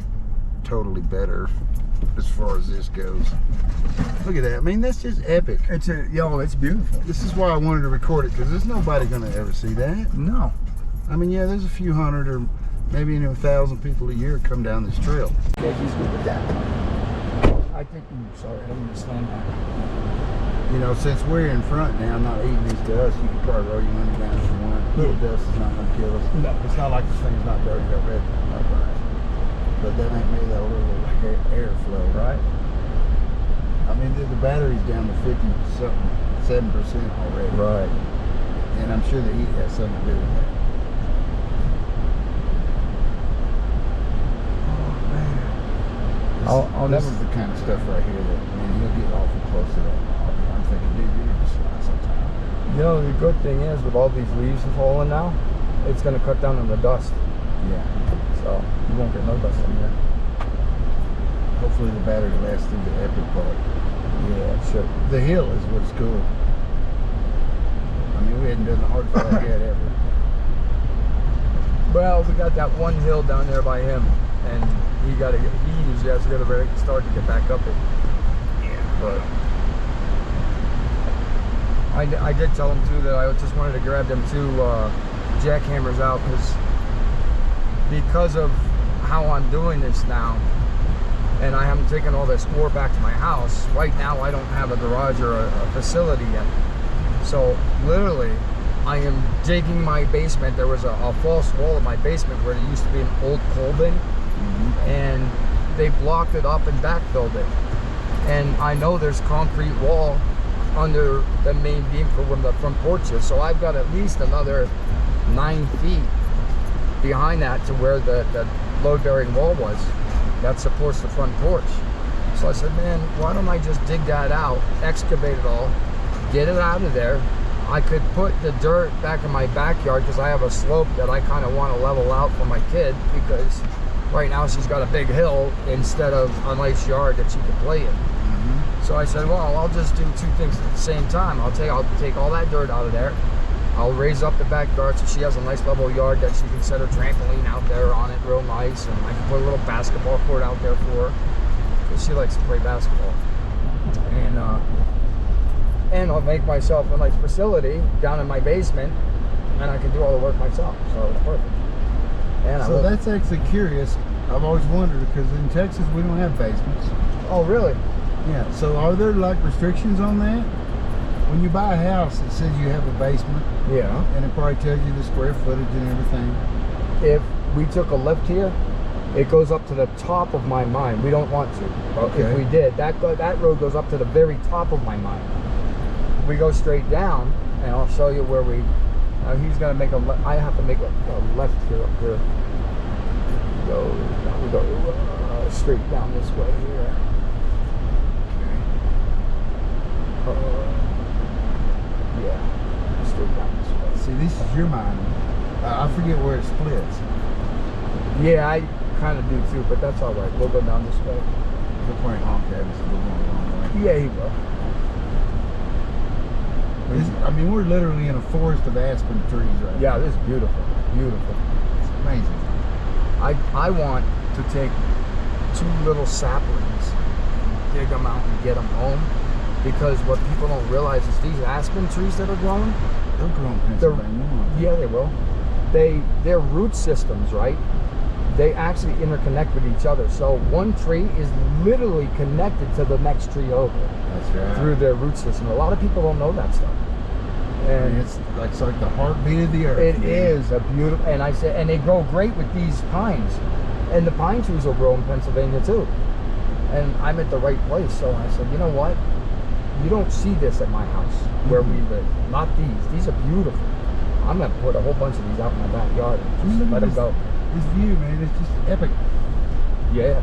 S1: totally better as far as this goes. Look at that. I mean, that's just epic.
S2: It's beautiful.
S1: This is why I wanted to record it, because there's nobody gonna ever see that.
S2: No.
S1: I mean, yeah, there's a few hundred or maybe even 1,000 people a year come down this trail.
S2: Yeah, he's good with that. I think, sorry, I didn't slam that.
S1: You know, since we're in front now, not eating these dust, you can probably roll your money down if you want. Little dust is not going to kill us.
S2: No.
S1: It's not like this thing's not dirty already. But that ain't made that little airflow, right? I mean, the battery's down to 7% already.
S2: Right.
S1: And I'm sure the heat has something to do with that. This is the kind of stuff right here that, man, you'll get awful close to that. I'm thinking, dude, you're gonna slide sometime.
S2: You know, the good thing is, with all these leaves falling now, it's going to cut down on the dust.
S1: Yeah.
S2: So you won't get no dust in there.
S1: Hopefully the battery lasts through the epic part.
S2: Yeah, it should.
S1: The hill is what's cool. I mean, we hadn't done the hard part yet ever.
S2: Well, we got that one hill down there by him, and he usually has to get a very start to get back up it.
S1: Yeah.
S2: But I did tell him too that I just wanted to grab them 2 jackhammers out because of how I'm doing this now, and I haven't taken all this ore back to my house. Right now, I don't have a garage or a facility yet. So literally, I am digging my basement. There was a false wall in my basement where there used to be an old coal bin, and they blocked it up and backfilled it. And I know there's concrete wall under the main beam for when the front porch is. So I've got at least another 9 feet behind that to where the load-bearing wall was that supports the front porch. So I said, man, why don't I just dig that out, excavate it all, get it out of there. I could put the dirt back in my backyard because I have a slope that I kind of want to level out for my kid, because right now she's got a big hill instead of a nice yard that she can play in. So I said, well, I'll just do 2 things at the same time. I'll take all that dirt out of there. I'll raise up the backyard so she has a nice level yard that she can set her trampoline out there on it real nice, and I can put a little basketball court out there for her because she likes to play basketball. And I'll make myself a nice facility down in my basement, and I can do all the work myself. So it's perfect. And
S1: so that's actually curious. I've always wondered, because in Texas we don't have basements.
S2: Oh, really?
S1: Yeah. So are there like restrictions on that? When you buy a house, it says you have a basement,
S2: Yeah.
S1: and it probably tells you the square footage and everything.
S2: If we took a left here, it goes up to the top of my mine. We don't want to.
S1: Okay.
S2: If we did, that road goes up to the very top of my mine. We go straight down, and I'll show you where we. He's gonna make a. I have to make a left here up here. We go straight down this way here. Yeah, straight down this way.
S1: See, this is your mine. I forget where it splits.
S2: Yeah, I kind of do too, but that's all right. We'll go down this way.
S1: He'll probably honk at us if we're going the wrong way.
S2: Yeah, he will.
S1: I mean, we're literally in a forest of aspen trees right now.
S2: Yeah, this is beautiful. Beautiful.
S1: It's amazing.
S2: I want to take 2 little saplings, dig them out and get them home, because what people don't realize is these aspen trees that are growing,
S1: They'll grow in Pennsylvania. won't they?
S2: yeah, they will. Their root systems, right? They actually interconnect with each other. So one tree is literally connected to the next tree over
S1: That's right.
S2: through their root system. A lot of people don't know that stuff. And
S1: it's like the heartbeat of the earth.
S2: it
S1: man.
S2: is a beautiful, and I said, and they grow great with these pines, and the pine trees will grow in Pennsylvania too. And I'm at the right place, so I said, you know what? You don't see this at my house where we live. Not these. These are beautiful. I'm gonna put a whole bunch of these out in my backyard and just
S1: Look
S2: let
S1: at
S2: them go.
S1: This view, man, it's just epic.
S2: Yeah.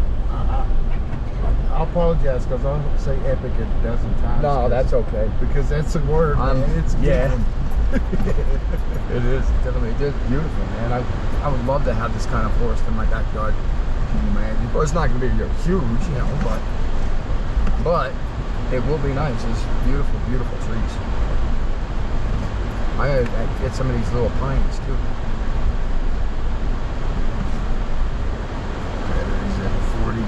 S1: I apologize because I'll say epic a dozen times.
S2: No, that's okay.
S1: Because that's the word, man. It's a good
S2: yeah.
S1: one.
S2: It is definitely. It is beautiful, man. I would love to have this kind of forest in my backyard.
S1: Can you imagine?
S2: Well, it's not going to be huge, you know, but it will be nice. It's beautiful, beautiful trees. I get some of these little pines too.
S1: Batteries at 40.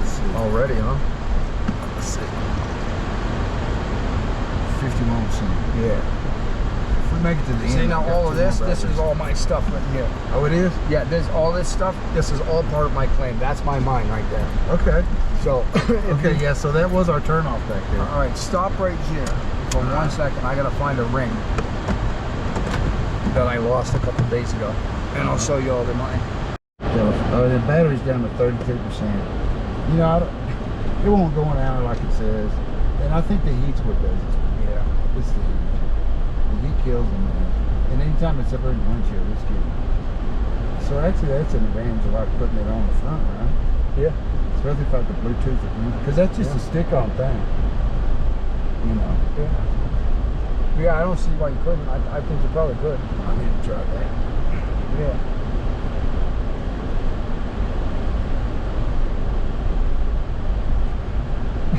S1: Let's see.
S2: Already, huh?
S1: Let's see. 51%.
S2: Yeah.
S1: If we make it to the end.
S2: See, now
S1: I've got
S2: all of
S1: 2 more
S2: this is
S1: batteries.
S2: all my stuff right here.
S1: Oh, it is?
S2: Yeah, there's all this stuff. This is all part of my claim. That's my mine right there.
S1: Okay.
S2: So,
S1: Okay, yeah, so that was our turnoff back there.
S2: all right, stop right here for 1 second. I gotta find a ring that I lost a couple days ago, and I'll show you all the mine.
S1: So, the battery's down to 32%. You know, it won't go an hour like it says. And I think the heat's what does it.
S2: Yeah.
S1: It's the heat. The heat kills them, man. And anytime it's up in the windshield, it's getting. So actually, that's an advantage of like putting it on the front, right?
S2: Yeah.
S1: Especially if I could Bluetooth it, because that's just a stick-on thing. You know.
S2: Yeah. Yeah, I don't see why you couldn't. I think you probably could.
S1: I need to try that.
S2: Yeah.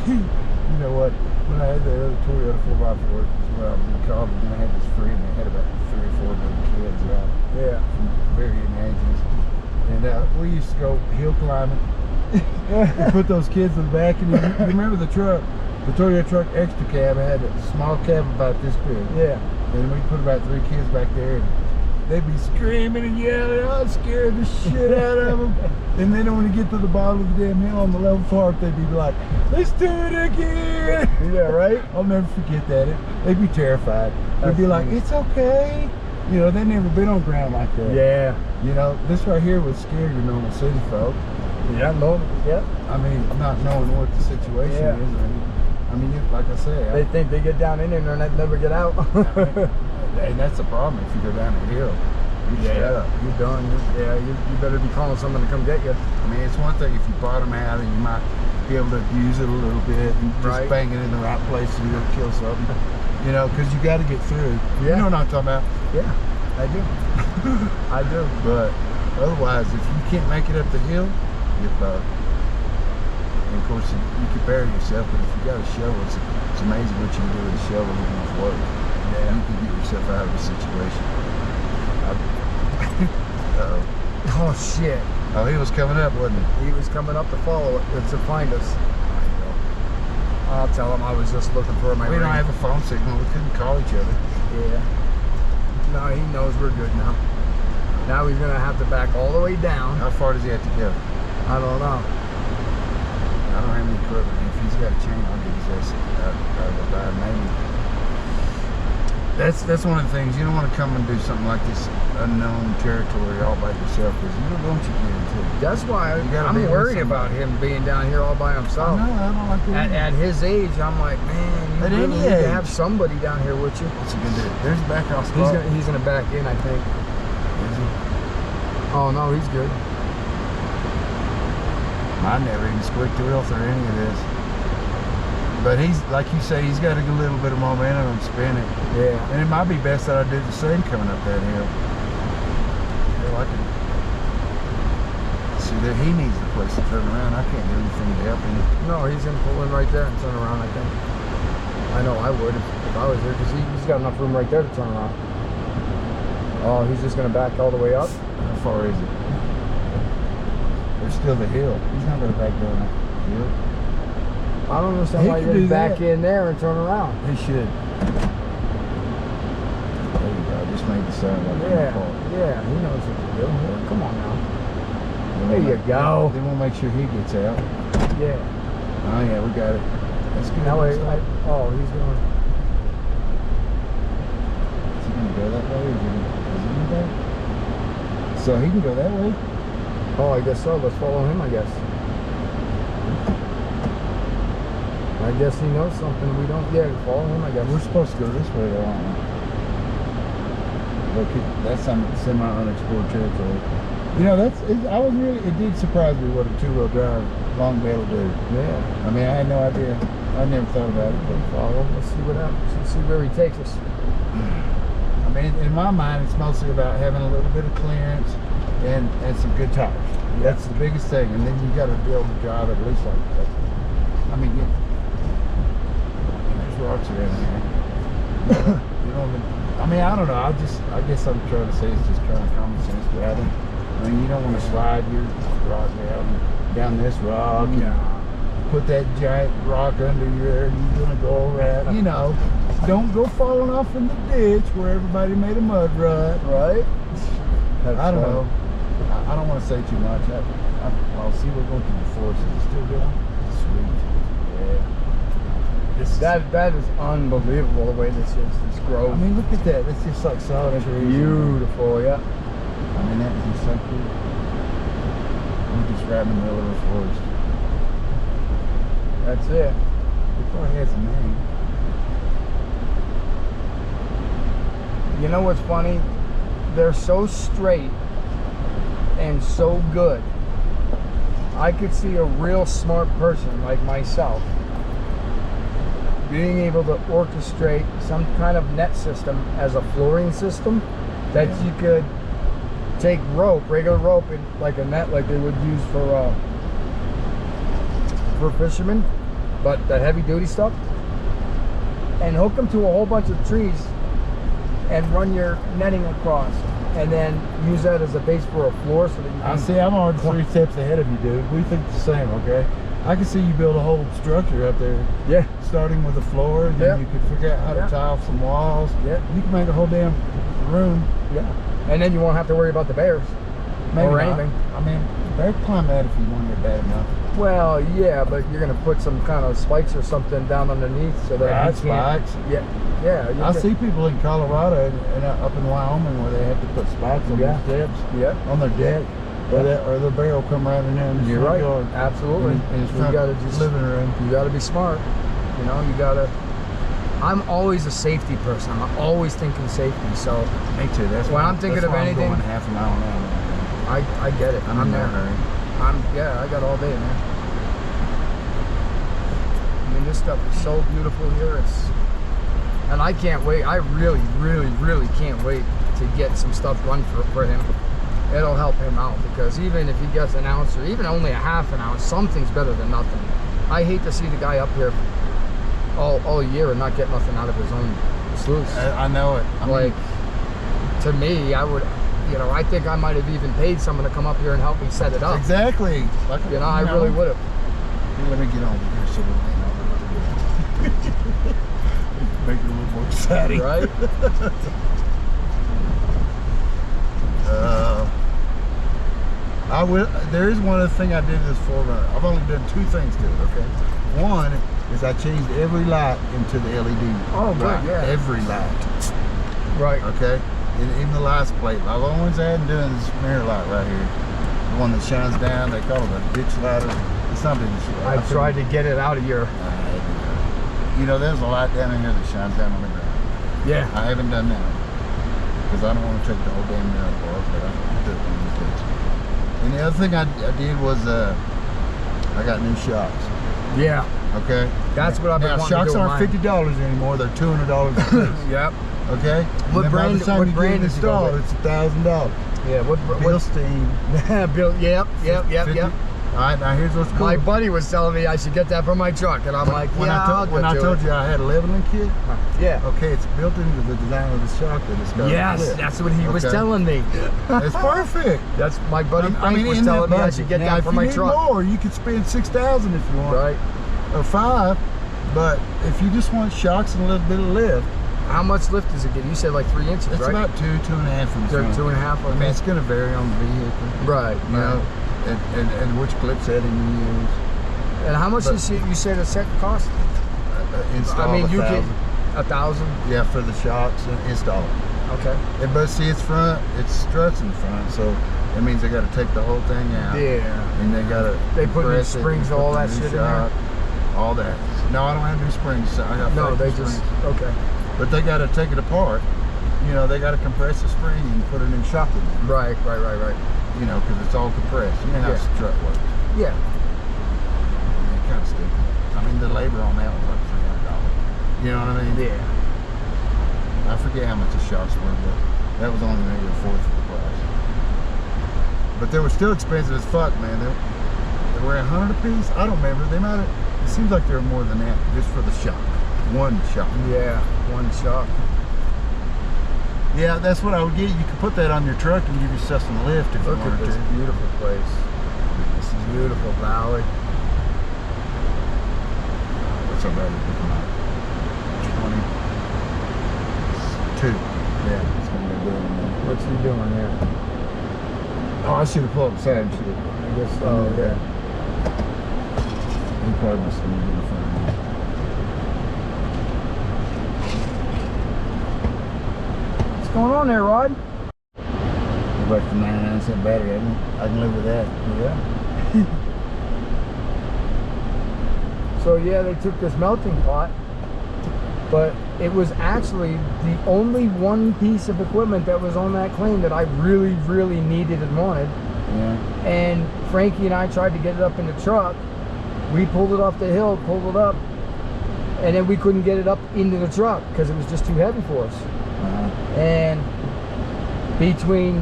S1: You know what? When I had the other Toyota 4x4, when I was in college, and I had this free, and they had about 3 or 4 little kids out.
S2: Yeah.
S1: Very imaginative. And we used to go hill climbing. And put those kids in the back, and you remember the truck, the Toyota truck extra cab had a small cab about this big.
S2: Yeah.
S1: And we put about 3 kids back there, and they'd be screaming and yelling. I scared the shit out of them. And then when we get to the bottom of the damn hill on the level part, they'd be like, "Let's do it again."
S2: Yeah, right?
S1: I'll never forget that. They'd be terrified. They'd be like, "It's okay." You know, they've never been on ground like that.
S2: Yeah.
S1: You know, this right here would scare your normal city folk.
S2: Yeah, no, yeah.
S1: I mean, not knowing what the situation
S2: Yeah.
S1: is. I mean, like I say,
S2: They think they get down in there and they never get out.
S1: and that's the problem. If you go down the hill, you're stuck.
S2: You're done. You better be calling someone to come get you.
S1: I mean, it's one thing if you bottom out and you might be able to abuse it a little bit and just
S2: Right.
S1: bang it in the right place so you don't kill something. You know, because you got to get through.
S2: Yeah.
S1: You know what I'm talking about?
S2: Yeah, I do. I do.
S1: But otherwise, if you can't make it up the hill, you're fucked. And of course, you can bury yourself, but if you got a shovel, it's amazing what you can do with a shovel and enough work.
S2: Yeah.
S1: You can get yourself out of a situation. Uh-oh.
S2: Oh shit!
S1: Oh, he was coming up, wasn't he?
S2: He was coming up to follow it, to find us. I'll tell him I was just looking for my
S1: We
S2: ring.
S1: don't have a phone signal. We couldn't call each other.
S2: Yeah. No, he knows we're good now. Now he's gonna have to back all the way down.
S1: How far does he have to go?
S2: I don't know.
S1: I don't have any equipment. If he's got a chain. I'll get his ass out of the bag, maybe. That's one of the things. You don't want to come and do something like this unknown territory all by yourself, because you don't know what you get into.
S2: That's why I'm
S1: be
S2: worried about him being down here all by himself.
S1: No, I don't like that.
S2: At his age, I'm like, man, you
S1: At
S2: really
S1: any
S2: need to
S1: age.
S2: have somebody down here with you.
S1: What's he gonna do? There's a back off spot.
S2: He's gonna back in, I think.
S1: Is he?
S2: Oh no, he's good.
S1: I never even squeaked the wheel through any of this. But he's, like you say, he's got a little bit of momentum and spinning.
S2: Yeah.
S1: And it might be best that I do the same coming up that hill. Hell, I can see that he needs the place to turn around. I can't do anything to help him.
S2: No, he's gonna pull in right there and turn around, I think. I know I would if I was there, because he's got enough room right there to turn around. Oh, he's just gonna back all the way up?
S1: How far is it? There's still the hill. He's not gonna back down that hill.
S2: I don't understand why he didn't back in there and turn around.
S1: He should. There you go. I just made the sound like
S2: Yeah, he knows what to do. Yeah, come on now. There you go.
S1: Then we'll make sure he gets out.
S2: Yeah.
S1: Oh yeah, we got it. That's good.
S2: That way, oh, he's going.
S1: Is he gonna go that way, or is he gonna go? So he can go that way?
S2: Oh, I guess so. Let's follow him, I guess. I guess he knows something we don't. Yeah, follow him, I guess.
S1: We're supposed to go this way, though, aren't we? Look, that's some semi-unexplored territory. You know, it did surprise me what a two-wheel drive long be able to do.
S2: Yeah.
S1: I mean, I had no idea. I never thought about it, but
S2: follow him. Let's see what happens. Let's see where he takes us.
S1: I mean, in my mind, it's mostly about having a little bit of clearance and some good tires. Yeah. That's the biggest thing. And then you got to be able to drive at least like that. I mean, there's rocks around here. You know, I mean, I don't know. I guess I'm trying to say it's just kind of common sense driving. I mean, you don't want to slide your rock down this rock.
S2: Yeah.
S1: Put that giant rock under your, you're gonna go around, you know. Don't go falling off in the ditch where everybody made a mud rut, right? I don't know. I don't want to say too much. I'll see we're going through the forest. Is it still going? Sweet. Yeah.
S2: That is unbelievable the way this is. This grove.
S1: I mean, look at that. It's just like solid trees.
S2: Beautiful, yeah.
S1: I mean, that is just so cool. We're just right in the middle of the forest.
S2: That's it.
S1: It probably has a name.
S2: You know what's funny? They're so straight and so good. I could see a real smart person like myself being able to orchestrate some kind of net system as a flooring system that you could take regular rope, and like a net like they would use for fishermen, but the heavy duty stuff, and hook them to a whole bunch of trees and run your netting across, and then use that as a base for a floor so that you can...
S1: I'm already 3 steps ahead of you, dude. We think the same, okay? I can see you build a whole structure up there.
S2: Yeah.
S1: Starting with the floor, and then you could figure out how to tile some walls. Yeah. You can make a whole damn room.
S2: Yeah. And then you won't have to worry about the bears.
S1: Maybe
S2: or
S1: not.
S2: anything.
S1: I mean, bear climb that if you want it bad enough.
S2: Well, yeah, but you're gonna put some kind of spikes or something down underneath so that
S1: spikes.
S2: Yeah.
S1: I see people in Colorado and up in Wyoming where they have to put spikes on their steps.
S2: Yeah.
S1: On their deck. Or the bear will come right in there in the
S2: You're
S1: front
S2: right.
S1: yard.
S2: Absolutely.
S1: In his
S2: You gotta just
S1: living room.
S2: You gotta be smart. You know, you gotta. I'm always a safety person. I'm always thinking safety. So
S1: me too. That's
S2: when I'm thinking of anything.
S1: I'm going half a mile an hour.
S2: I get it. I'm there. I got all day, man. I mean, this stuff is so beautiful here. And I can't wait. I really, really, really can't wait to get some stuff run for him. It'll help him out, because even if he gets an ounce or even only a half an ounce, something's better than nothing. I hate to see the guy up here all year and not get nothing out of his own sluice.
S1: I know it.
S2: To me, I would, I think I might have even paid someone to come up here and help me set it up.
S1: Exactly.
S2: I really would have.
S1: Let me get over here so we make it a little more exciting.
S2: Right?
S1: There is one other thing I did to this 4Runner. I've only done 2 things to it, okay? One is I changed every light into the LED.
S2: Oh, good,
S1: light.
S2: yeah.
S1: Every light.
S2: Right.
S1: Okay? And even the lights plate. The only ones I hadn't doing is this mirror light right here. The one that shines down. They call it a ditch lighter. It's something.
S2: I tried to get it out of your.
S1: You know, there's a light down in here that shines down on the ground.
S2: Yeah.
S1: I haven't done that because I don't want to take the whole damn mirror apart, but I do it one of these days. And the other thing I did was I got new shocks.
S2: Yeah.
S1: Okay.
S2: That's what I've been wanting to do.
S1: Shocks
S2: with
S1: aren't
S2: mine.
S1: $50 anymore; they're $200 a piece.
S2: Yep.
S1: Okay.
S2: What brand? What brand is
S1: installed? It's $1,000.
S2: Yeah. What?
S1: Bilstein.
S2: Bill. Yep.
S1: 50. All right. Now here's what's cool.
S2: My buddy was telling me I should get that for my truck, and I'm like,
S1: when I told you I had a leveling kit.
S2: Yeah.
S1: Okay, it's built into the design of the shock that it's got.
S2: Yes, that's what he was telling me.
S1: It's perfect.
S2: That's my buddy Frank was telling me I should get that for my truck.
S1: If you need more, you could spend $6,000 if you want.
S2: Right.
S1: Or $5,000. But if you just want shocks and a little bit of lift.
S2: How much lift does it get? You said like 3 inches,
S1: it's
S2: right?
S1: It's about 2.5 from the front.
S2: 2.5. Okay.
S1: I mean, it's going to vary on the vehicle.
S2: Right.
S1: You know, and which clip setting you use.
S2: And how much you said a set cost?
S1: Install.
S2: I mean, you
S1: can
S2: get 1,000.
S1: Yeah, for the shocks and install it.
S2: Okay.
S1: But see, it's struts in front, so that means they got to take the whole thing out.
S2: Yeah.
S1: And they got to.
S2: They put new springs, all that shit in there.
S1: All that. No, I don't have new springs. So I got springs.
S2: Okay.
S1: But they got to take it apart. You know, they got to compress the spring and put a new shock in there.
S2: Right.
S1: You know, because it's all compressed. You know how strut works.
S2: Yeah.
S1: It kind of stupid. I mean, the labor on that was like $300. You know what I mean?
S2: Yeah.
S1: I forget how much the shocks were, but that was only maybe a fourth of the price. But they were still expensive as fuck, man. They were $100 a piece. I don't remember. They might have. It seems like they were more than that just for the shock. One shock.
S2: Yeah, one shock.
S1: Yeah, that's what I would get. You could put that on your truck and give yourself some lift if you wanted to.
S2: Look at this beautiful place. This is beautiful valley.
S1: What's our battery looking like? 22. Yeah, it's gonna be good in there.
S2: What's he doing here?
S1: Oh, I should have pulled up beside him.
S2: I guess. Oh, yeah.
S1: He probably must have been in front of me.
S2: What's going on there, Rod?
S1: Go back to 99% battery. I can live with that.
S2: Yeah. So yeah, they took this melting pot, but it was actually the only one piece of equipment that was on that claim that I really, really needed and wanted.
S1: Yeah.
S2: And Frankie and I tried to get it up in the truck. We pulled it off the hill, pulled it up, and then we couldn't get it up into the truck because it was just too heavy for us. And between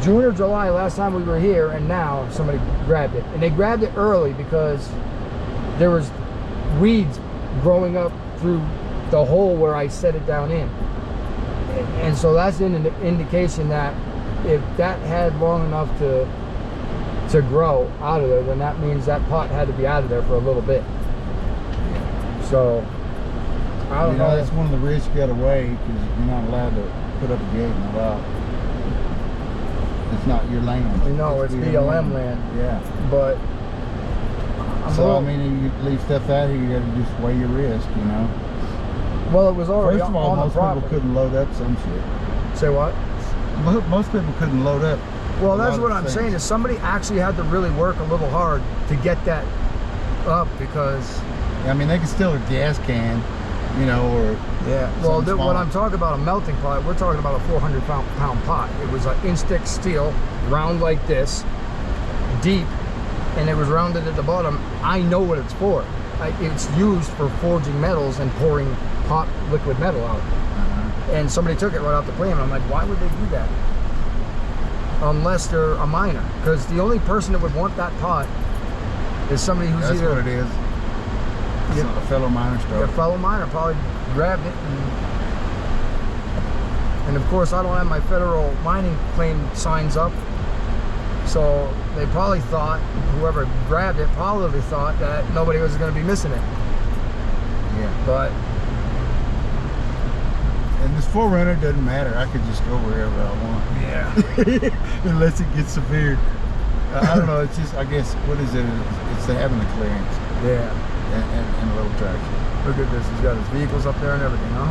S2: June or July, last time we were here, and now somebody grabbed it. And they grabbed it early because there was weeds growing up through the hole where I set it down in. And so that's an indication that if that had long enough to grow out of there, then that means that pot had to be out of there for a little bit. So I don't know.
S1: That's one of the risks you got to weigh because you're not allowed to put up a gate and allow. It's not your land.
S2: You know, it's BLM land.
S1: Yeah.
S2: But
S1: I mean, you leave stuff out here, you got to just weigh your risk, you know.
S2: Well, it was already
S1: First of all,
S2: on
S1: most
S2: the property.
S1: people couldn't load up some shit.
S2: Say what?
S1: Most people couldn't load up.
S2: Well, that's what I'm saying is somebody actually had to really work a little hard to get that up because...
S1: I mean, they could steal a gas can, you know, or...
S2: Yeah, well, when I'm talking about a melting pot, we're talking about a 400-pound pot. It was an inch-thick steel, round like this, deep, and it was rounded at the bottom. I know what it's for. It's used for forging metals and pouring hot liquid metal out. And somebody took it right off the claim. I'm like, why would they do that? Unless they're a miner. Because the only person that would want that pot is somebody who's
S1: That's
S2: either...
S1: what it is. It's a fellow miner stole it.
S2: A fellow miner probably grabbed it. And of course, I don't have my federal mining claim signs up. So they probably thought, whoever grabbed it probably thought that nobody was going to be missing it.
S1: Yeah.
S2: But...
S1: And this 4Runner doesn't matter. I could just go wherever I want.
S2: Yeah.
S1: Unless it gets severe. I don't know. It's just, I guess, what is it? It's having the clearance.
S2: Yeah.
S1: and a little traction.
S2: Look at this. He's got his vehicles up there and everything, huh?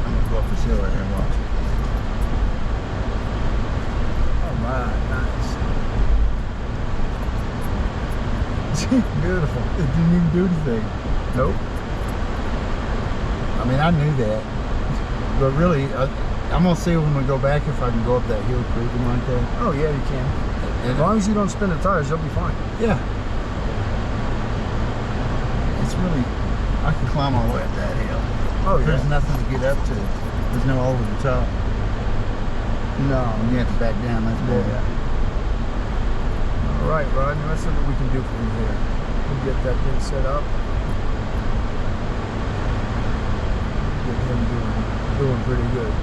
S1: I'm gonna go up this hill right here and watch.
S2: All right, nice. Beautiful.
S1: It didn't even do anything.
S2: Nope.
S1: I mean, I knew that, but really, I'm gonna see when we go back if I can go up that hill cruising like that.
S2: Oh yeah, you can.
S1: And
S2: As long as you don't spin the tires, you'll be fine.
S1: yeah, it's really, I can climb all the way up that hill.
S2: Oh yeah.
S1: There's nothing to get up to. There's no over the top.
S2: No.
S1: You have to back down. That's bad.
S2: Yeah. All right, Rodney. Let's see what we can do from here. We'll get that thing set up. Get him doing pretty good.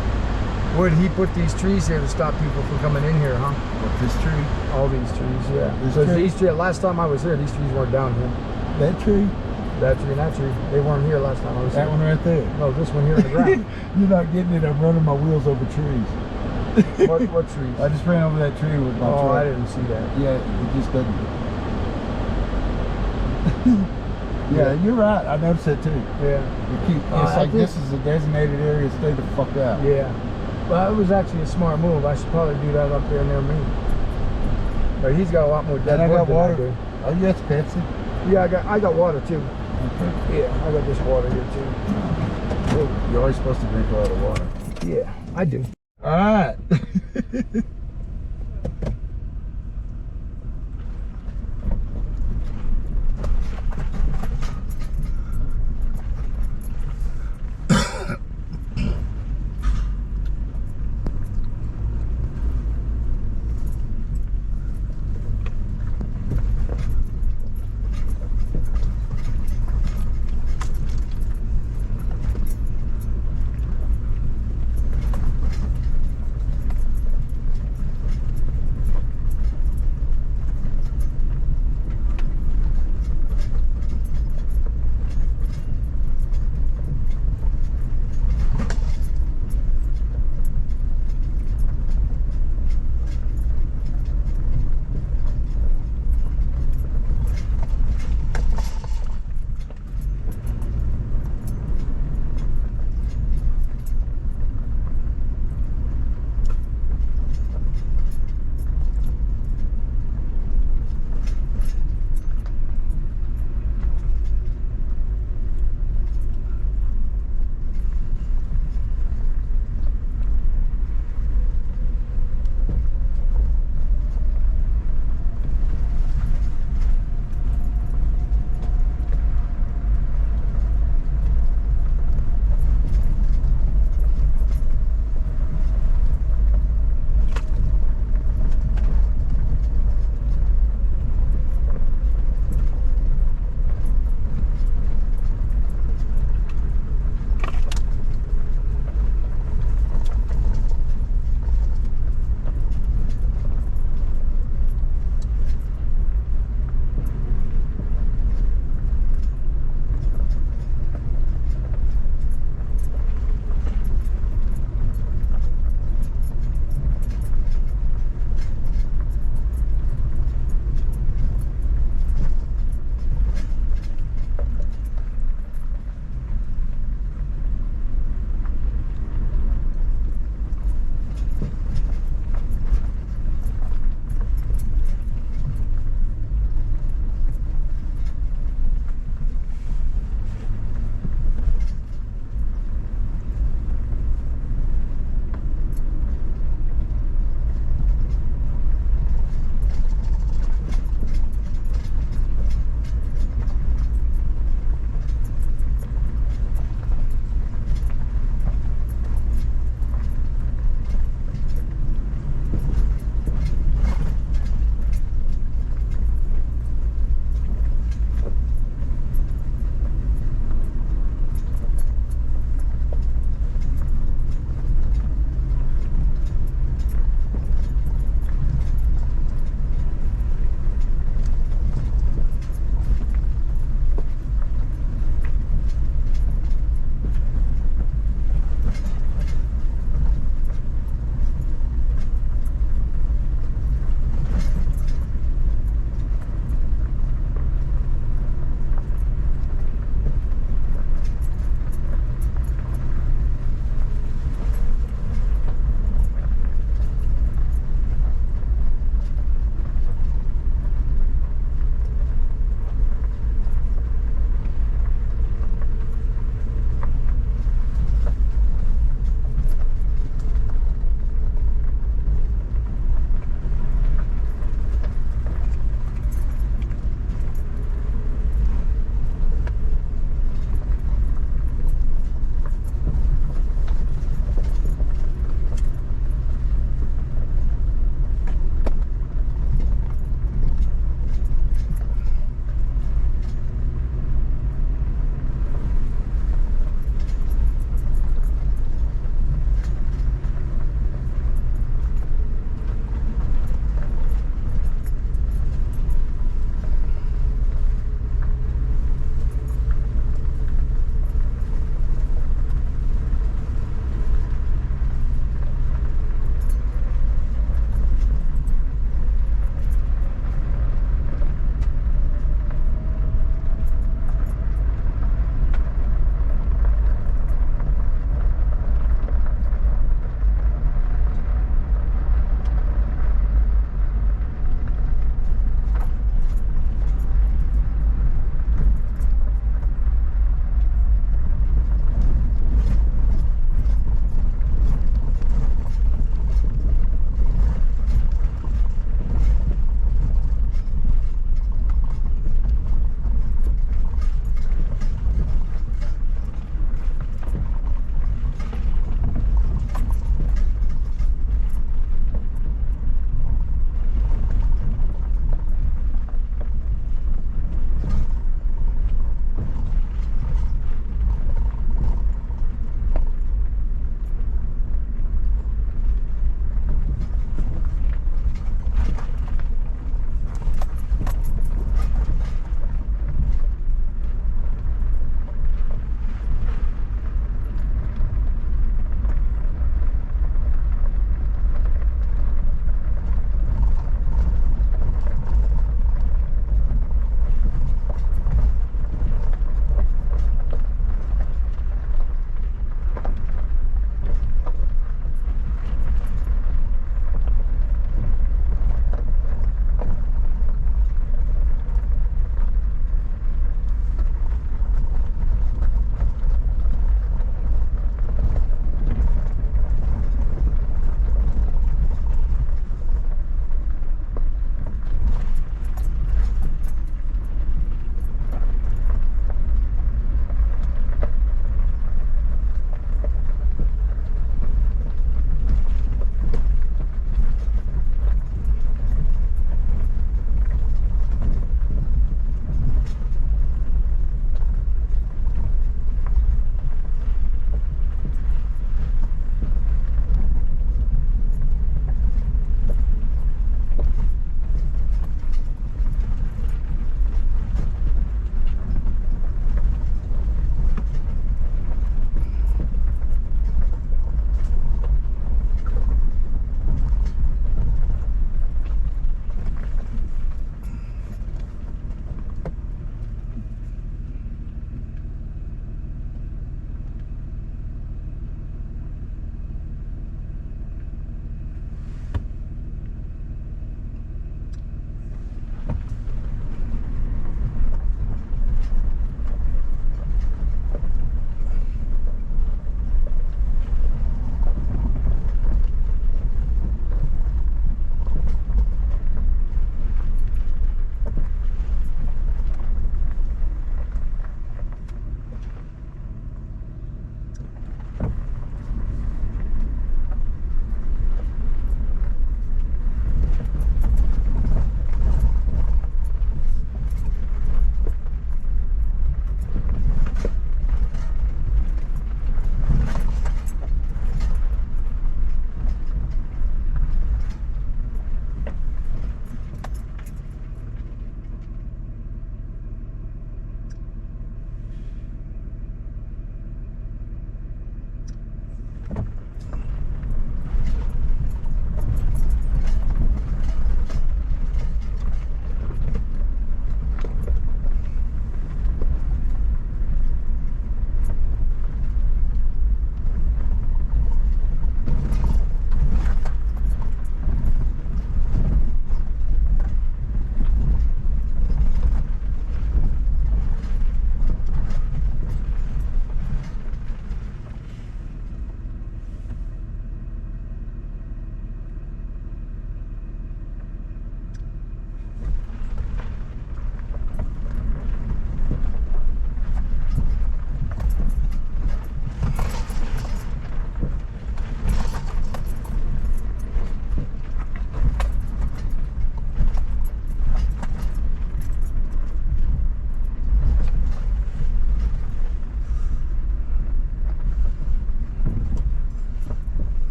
S2: Where did he put these trees here to stop people from coming in here, huh?
S1: What, this tree?
S2: All these trees, yeah.
S1: This
S2: So
S1: tree?
S2: these trees, last time I was here, these trees weren't down here.
S1: That tree?
S2: That tree and that tree, they weren't here last time I was
S1: That
S2: here.
S1: one right there.
S2: No, this one here in the ground.
S1: You're not getting it. I'm running my wheels over trees.
S2: What trees?
S1: I just ran over that tree with my
S2: Oh,
S1: truck.
S2: I didn't see that.
S1: Yeah, it just doesn't. Yeah, you're right. I noticed that too.
S2: Yeah.
S1: It's
S2: I
S1: like
S2: think-
S1: this is a designated area. Stay the fuck out.
S2: Yeah. Well, it was actually a smart move. I should probably do that up there near me. But he's got a lot more dead
S1: And I
S2: wood
S1: got
S2: than
S1: water.
S2: I do.
S1: Oh, yes, Pepsi.
S2: Yeah, I got water too.
S1: Okay.
S2: Yeah, I got this water here too.
S1: You're always supposed to drink a lot of water.
S2: Yeah, I do.
S1: All right.